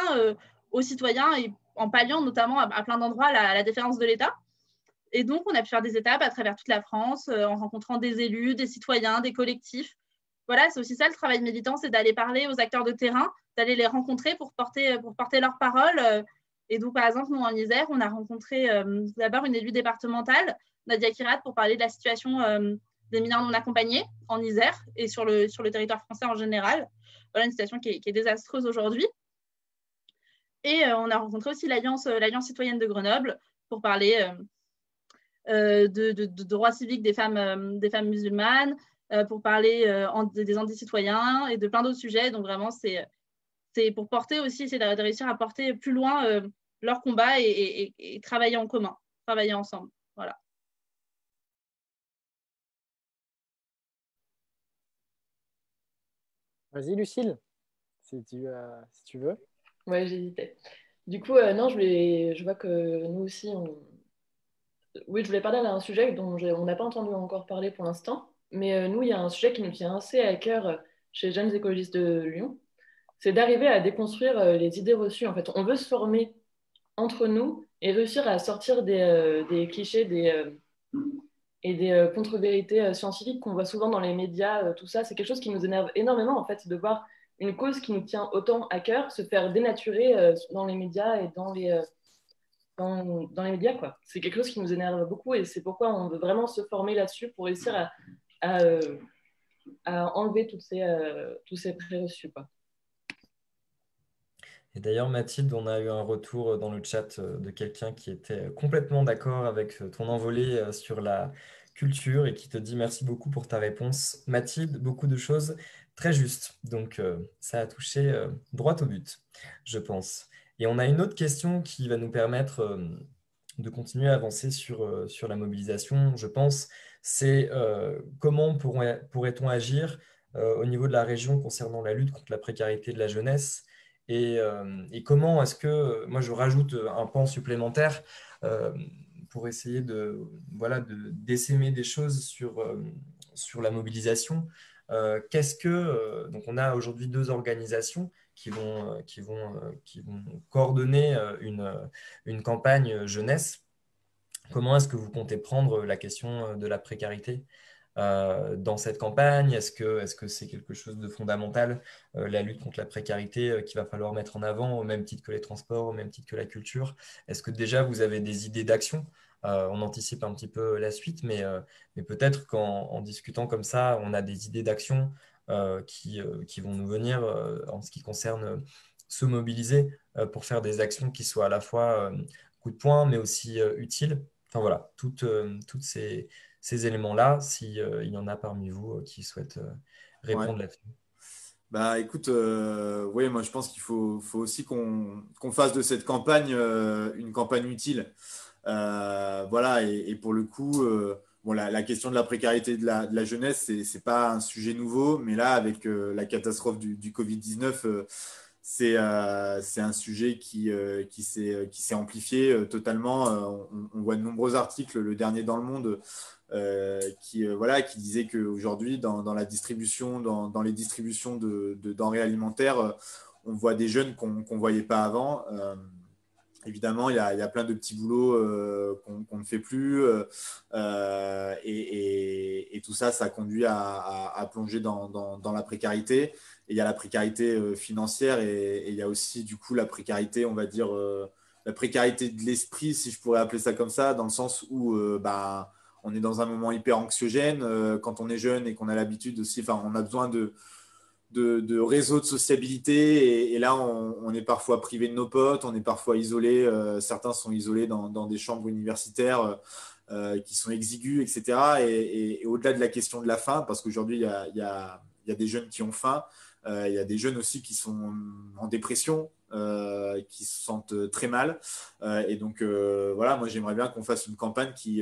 aux citoyens, et en palliant notamment à plein d'endroits la défaillance de l'État. Et donc, on a pu faire des étapes à travers toute la France en rencontrant des élus, des citoyens, des collectifs. Voilà, c'est aussi ça le travail militant, c'est d'aller parler aux acteurs de terrain, d'aller les rencontrer pour porter leurs paroles. Et donc, par exemple, nous, en Isère, on a rencontré d'abord une élue départementale, Nadia Kirat, pour parler de la situation des mineurs non accompagnés en Isère et sur le territoire français en général. Voilà, une situation qui est désastreuse aujourd'hui. Et on a rencontré aussi l'Alliance citoyenne de Grenoble pour parler de droits civiques des femmes musulmanes, pour parler des anti-citoyens et de plein d'autres sujets. Donc vraiment, c'est pour porter aussi, c'est de réussir à porter plus loin leur combat et travailler en commun, travailler ensemble. Voilà. Vas-y, Lucille, si tu veux. Ouais, j'hésitais. Du coup, non, je vois que nous aussi, oui, je voulais parler d'un sujet dont on n'a pas entendu encore parler pour l'instant, mais nous, il y a un sujet qui nous tient assez à cœur chez les Jeunes écologistes de Lyon, c'est d'arriver à déconstruire les idées reçues. En fait, on veut se former entre nous et réussir à sortir des clichés et des contre-vérités scientifiques qu'on voit souvent dans les médias. Tout ça, c'est quelque chose qui nous énerve énormément, en fait, de voir une cause qui nous tient autant à cœur se faire dénaturer dans les médias et dans les médias, quoi. C'est quelque chose qui nous énerve beaucoup, et c'est pourquoi on veut vraiment se former là-dessus pour réussir à enlever tous ces préreçus, quoi. Et d'ailleurs, Mathilde, on a eu un retour dans le chat de quelqu'un qui était complètement d'accord avec ton envolée sur la culture et qui te dit merci beaucoup pour ta réponse. Mathilde, beaucoup de choses très justes. Donc, ça a touché droit au but, je pense. Et on a une autre question qui va nous permettre de continuer à avancer sur la mobilisation, je pense. C'est comment pourrait-on agir au niveau de la région concernant la lutte contre la précarité de la jeunesse, et comment est-ce que, moi je rajoute un pan supplémentaire euh, pour essayer voilà, d'essaimer des choses sur la mobilisation. Donc on a aujourd'hui 2 organisations qui vont coordonner une campagne jeunesse. Comment est-ce que vous comptez prendre la question de la précarité dans cette campagne? Est-ce que c'est quelque chose de fondamental, la lutte contre la précarité, qu'il va falloir mettre en avant au même titre que les transports, au même titre que la culture? Est-ce que déjà vous avez des idées d'action? On anticipe un petit peu la suite, mais peut-être qu'en discutant comme ça, on a des idées d'action qui vont nous venir en ce qui concerne se mobiliser pour faire des actions qui soient à la fois coup de poing, mais aussi utiles. Enfin voilà, toutes ces éléments-là, s'il y en a parmi vous qui souhaitent Ouais. répondre là-dessus. Bah écoute, oui, moi je pense qu'il faut aussi qu'on fasse de cette campagne une campagne utile. Voilà, et pour le coup, bon, la question de la précarité de la jeunesse, c'est pas un sujet nouveau, mais là, avec la catastrophe du Covid-19, c'est un sujet qui s'est amplifié totalement. On voit de nombreux articles, le dernier dans Le Monde, voilà, qui disait qu'aujourd'hui, dans la distribution, dans les distributions de denrées alimentaires, on voit des jeunes qu'on ne voyait pas avant. Évidemment, il y a plein de petits boulots qu'on ne fait plus. Et tout ça, ça conduit à plonger dans la précarité. Et il y a la précarité financière et il y a aussi, du coup, la précarité, on va dire, la précarité de l'esprit, si je pourrais appeler ça comme ça, dans le sens où bah, on est dans un moment hyper anxiogène. Quand on est jeune et qu'on a l'habitude aussi, enfin, on a besoin de réseaux de sociabilité et là on est parfois privé de nos potes, on est parfois isolé, certains sont isolés dans des chambres universitaires qui sont exiguës, etc. Et au-delà de la question de la faim, parce qu'aujourd'hui il y a des jeunes qui ont faim, il y a des jeunes aussi qui sont en dépression, qui se sentent très mal. Et donc voilà, moi j'aimerais bien qu'on fasse une campagne qui,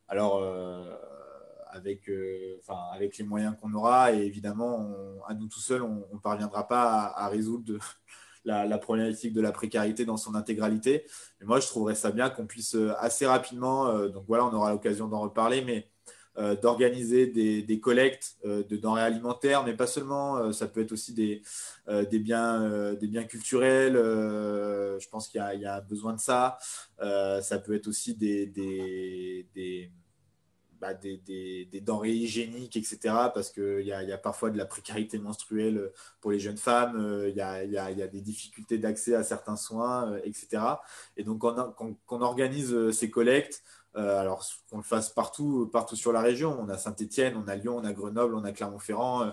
alors avec, avec les moyens qu'on aura. Et évidemment, à nous tout seuls, on ne parviendra pas à résoudre la problématique de la précarité dans son intégralité. Mais moi, je trouverais ça bien qu'on puisse assez rapidement, donc voilà, on aura l'occasion d'en reparler, mais d'organiser des collectes de denrées alimentaires, mais pas seulement, ça peut être aussi des biens culturels, je pense qu'il y a besoin de ça. Ça peut être aussi des denrées hygiéniques, etc. Parce qu'il y a parfois de la précarité menstruelle pour les jeunes femmes, il y a des difficultés d'accès à certains soins, etc. Et donc, qu'on organise ces collectes, alors qu'on le fasse partout sur la région. On a Saint-Étienne, on a Lyon, on a Grenoble, on a Clermont-Ferrand.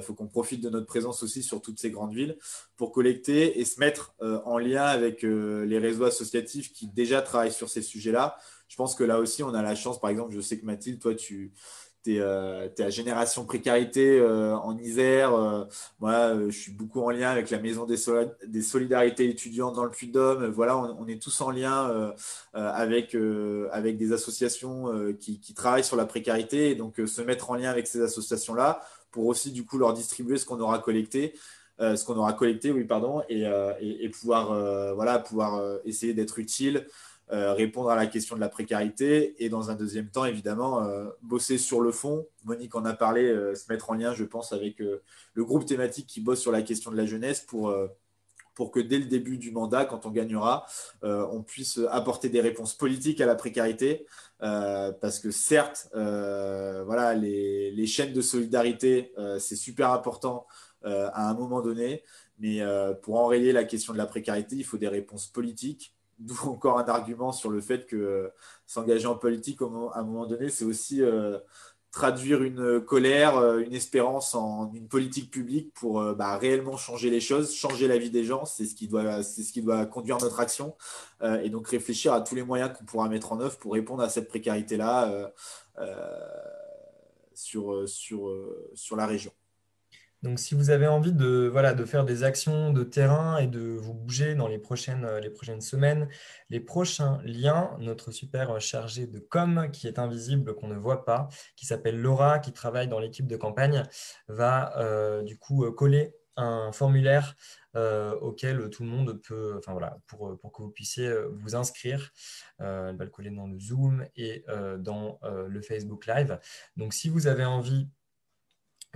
Faut qu'on profite de notre présence aussi sur toutes ces grandes villes pour collecter et se mettre en lien avec les réseaux associatifs qui déjà travaillent sur ces sujets-là. Je pense que là aussi, on a la chance. Par exemple, je sais que Mathilde, toi, tu es à Génération Précarité en Isère. Moi, je suis beaucoup en lien avec la Maison des Solidarités étudiantes dans le Puy-de-Dôme. Voilà, on est tous en lien avec des associations qui travaillent sur la précarité. Et donc, se mettre en lien avec ces associations-là pour aussi, du coup, leur distribuer ce qu'on aura collecté. Oui, pardon, et pouvoir, pouvoir essayer d'être utile, répondre à la question de la précarité et dans un deuxième temps, évidemment, bosser sur le fond. Monique en a parlé, se mettre en lien, je pense, avec le groupe thématique qui bosse sur la question de la jeunesse pour que dès le début du mandat, quand on gagnera, on puisse apporter des réponses politiques à la précarité. Parce que certes, voilà, les chaînes de solidarité, c'est super important à un moment donné, mais pour enrayer la question de la précarité, il faut des réponses politiques. D'où encore un argument sur le fait que s'engager en politique à un moment donné, c'est aussi traduire une colère, une espérance en une politique publique pour réellement changer les choses, changer la vie des gens. C'est ce qui doit conduire notre action. Et donc réfléchir à tous les moyens qu'on pourra mettre en œuvre pour répondre à cette précarité-là sur la région. Donc, si vous avez envie de faire des actions de terrain et de vous bouger dans les prochaines semaines, les prochains liens, notre super chargée de com qui est invisible, qu'on ne voit pas, qui s'appelle Laura, qui travaille dans l'équipe de campagne, va du coup coller un formulaire auquel tout le monde peut, enfin voilà, pour que vous puissiez vous inscrire. Elle va le coller dans le Zoom et dans le Facebook Live. Donc, si vous avez envie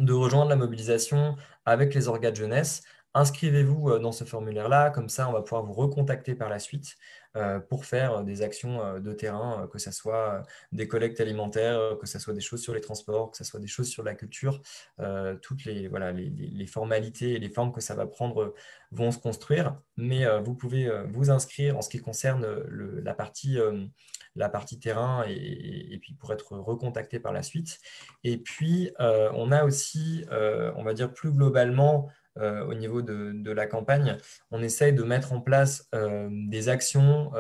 de rejoindre la mobilisation avec les orgas de jeunesse, inscrivez-vous dans ce formulaire-là, comme ça on va pouvoir vous recontacter par la suite pour faire des actions de terrain, que ce soit des collectes alimentaires, que ce soit des choses sur les transports, que ce soit des choses sur la culture. Toutes les formalités et les formes que ça va prendre vont se construire, mais vous pouvez vous inscrire en ce qui concerne la partie terrain et puis pour être recontacté par la suite. Et puis, on a aussi, on va dire plus globalement, au niveau de la campagne, on essaye de mettre en place des actions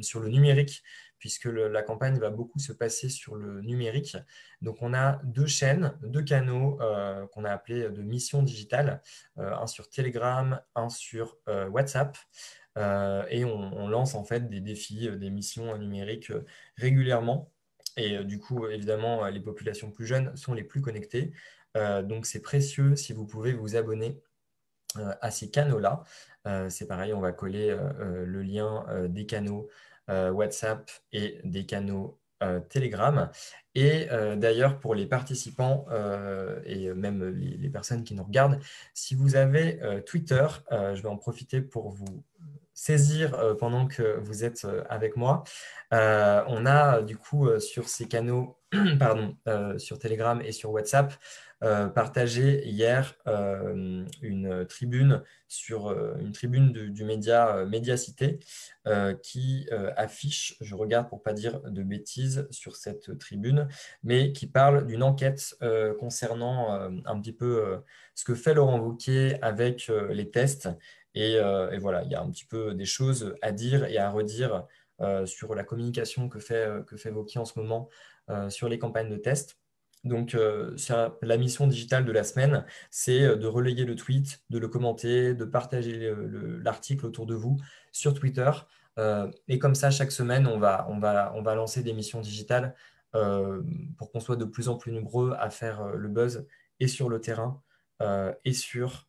sur le numérique, puisque la campagne va beaucoup se passer sur le numérique. Donc, on a 2 chaînes, 2 canaux qu'on a appelés de mission digitale, un sur Telegram, un sur WhatsApp. Et on lance en fait des défis, des missions numériques régulièrement. Et du coup, évidemment, les populations plus jeunes sont les plus connectées. Donc, c'est précieux si vous pouvez vous abonner à ces canaux-là. C'est pareil, on va coller le lien des canaux WhatsApp et des canaux Telegram. Et d'ailleurs, pour les participants et même les personnes qui nous regardent, si vous avez Twitter, je vais en profiter pour vous saisir pendant que vous êtes avec moi. On a du coup sur ces canaux, pardon, sur Telegram et sur WhatsApp, partagé hier une tribune sur une tribune du média Médiacité qui affiche, je regarde pour pas dire de bêtises sur cette tribune, mais qui parle d'une enquête concernant un petit peu ce que fait Laurent Wauquiez avec les tests. Et voilà, il y a un petit peu des choses à dire et à redire sur la communication que fait Wauquiez en ce moment sur les campagnes de tests. Donc, la mission digitale de la semaine, c'est de relayer le tweet, de le commenter, de partager l'article autour de vous sur Twitter. Et comme ça, chaque semaine, on va lancer des missions digitales pour qu'on soit de plus en plus nombreux à faire le buzz et sur le terrain euh, et sur,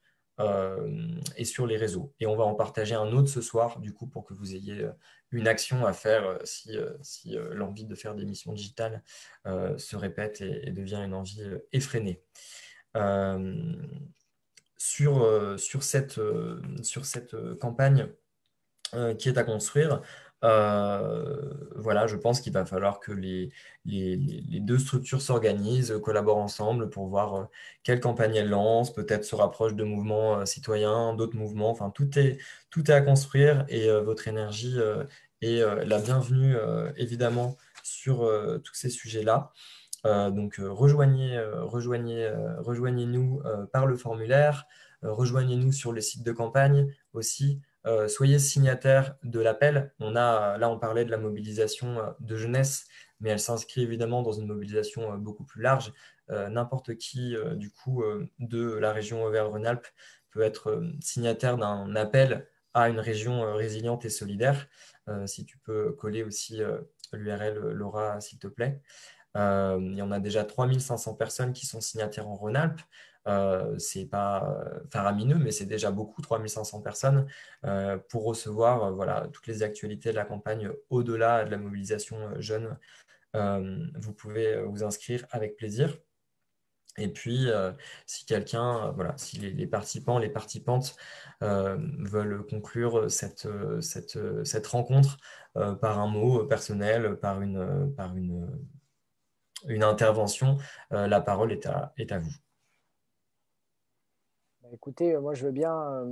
et sur les réseaux. Et on va en partager un autre ce soir, du coup, pour que vous ayez une action à faire si l'envie de faire des missions digitales se répète et devient une envie effrénée. Euh, sur cette campagne qui est à construire, voilà, je pense qu'il va falloir que les 2 structures s'organisent, collaborent ensemble pour voir quelle campagne elles lancent, peut-être se rapprochent de mouvements citoyens, d'autres mouvements. Enfin, tout est à construire et votre énergie est la bienvenue, évidemment, sur tous ces sujets-là. Donc, rejoignez-nous par le formulaire, rejoignez-nous sur le site de campagne aussi. Soyez signataires de l'appel. Là, on parlait de la mobilisation de jeunesse, mais elle s'inscrit évidemment dans une mobilisation beaucoup plus large. N'importe qui, du coup, de la région Auvergne-Rhône-Alpes peut être signataire d'un appel à une région résiliente et solidaire. Si tu peux coller aussi l'URL, Laura, s'il te plaît. Il y en a déjà 3500 personnes qui sont signataires en Rhône-Alpes. C'est pas faramineux, mais c'est déjà beaucoup, 3500 personnes, pour recevoir voilà, toutes les actualités de la campagne au-delà de la mobilisation jeune. Vous pouvez vous inscrire avec plaisir. Et puis, si quelqu'un, voilà, si les participants, les participantes veulent conclure cette rencontre par un mot personnel, par une intervention, la parole est à vous. Écoutez, moi je veux bien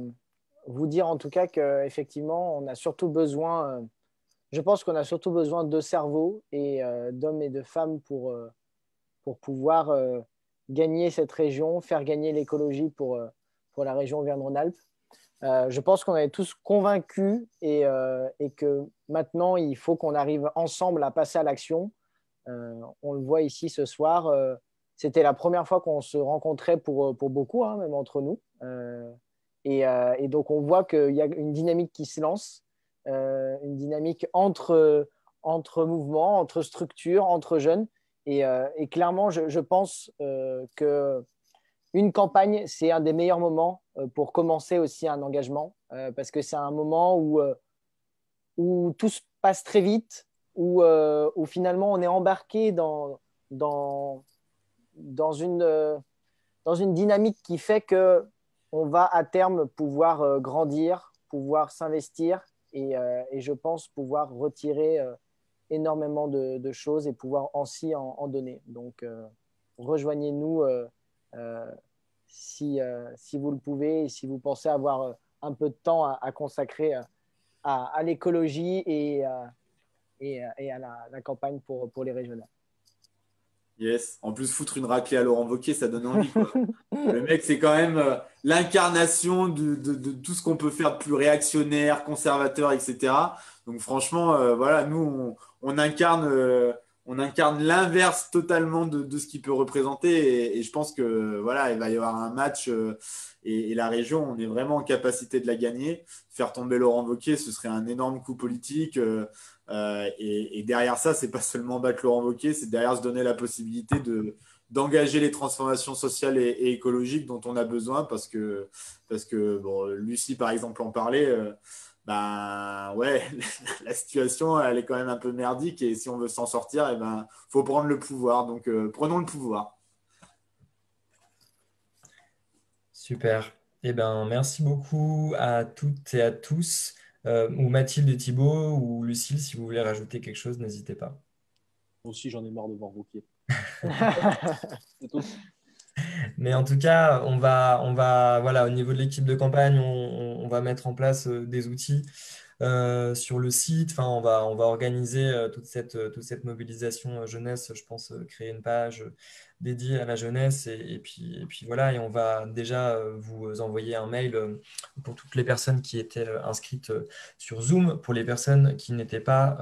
vous dire en tout cas qu'effectivement, on a surtout besoin, je pense qu'on a surtout besoin de cerveaux et d'hommes et de femmes pour pouvoir gagner cette région, faire gagner l'écologie pour la région Auvergne-Rhône-Alpes. Je pense qu'on est tous convaincus et que maintenant, il faut qu'on arrive ensemble à passer à l'action. On le voit ici ce soir. C'était la première fois qu'on se rencontrait pour beaucoup, hein, même entre nous. Et donc, on voit qu'il y a une dynamique qui se lance, une dynamique entre mouvements, entre structures, entre jeunes. Et clairement, je pense qu'une campagne, c'est un des meilleurs moments pour commencer aussi un engagement, parce que c'est un moment où tout se passe très vite, où finalement on est embarqué dans une dynamique qui fait qu'on va à terme pouvoir grandir, pouvoir s'investir et je pense pouvoir retirer énormément de choses et pouvoir ainsi en donner. Donc, rejoignez-nous si vous le pouvez et si vous pensez avoir un peu de temps à consacrer à l'écologie et à la campagne pour les régionales. Yes. En plus, foutre une raclée à Laurent Wauquiez, ça donne envie, quoi. Le mec, c'est quand même l'incarnation de tout ce qu'on peut faire de plus réactionnaire, conservateur, etc. Donc franchement, voilà, nous, on incarne l'inverse totalement de ce qu'il peut représenter. Et je pense que voilà, il va y avoir un match et la région, on est vraiment en capacité de la gagner. Faire tomber Laurent Wauquiez, ce serait un énorme coup politique. Et derrière ça, c'est pas seulement battre Laurent Wauquiez, c'est derrière se donner la possibilité d'engager les transformations sociales et écologiques dont on a besoin parce que bon, Lucie, par exemple, en parlait. Ben ouais, la situation, elle est quand même un peu merdique et si on veut s'en sortir, eh ben, faut prendre le pouvoir. Donc, prenons le pouvoir. Super. Eh ben, merci beaucoup à toutes et à tous. Ou Mathilde et Thibaut, ou Lucille, si vous voulez rajouter quelque chose, n'hésitez pas. Moi aussi, j'en ai marre de voir Wauquiez. C'est tout. Mais en tout cas, voilà, au niveau de l'équipe de campagne, on va mettre en place des outils sur le site. Enfin, on va organiser toute cette mobilisation jeunesse. Je pense créer une page dédiée à la jeunesse et puis voilà. Et on va déjà vous envoyer un mail pour toutes les personnes qui étaient inscrites sur Zoom. Pour les personnes qui n'étaient pas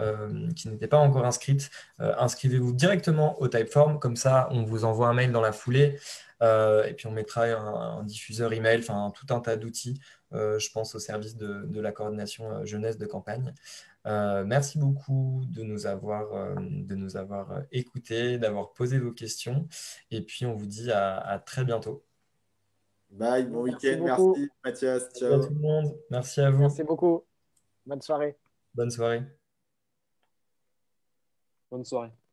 encore inscrites, inscrivez-vous directement au Typeform. Comme ça, on vous envoie un mail dans la foulée. Et puis on mettra un diffuseur email, enfin tout un tas d'outils, je pense au service de la coordination jeunesse de campagne. Merci beaucoup de nous avoir écoutés, d'avoir posé vos questions. Et puis on vous dit à très bientôt. Bye, bon Merci week-end, beaucoup. merci Mathias, Salut à ciao. tout le monde. Merci à vous. Merci beaucoup. Bonne soirée. Bonne soirée. Bonne soirée.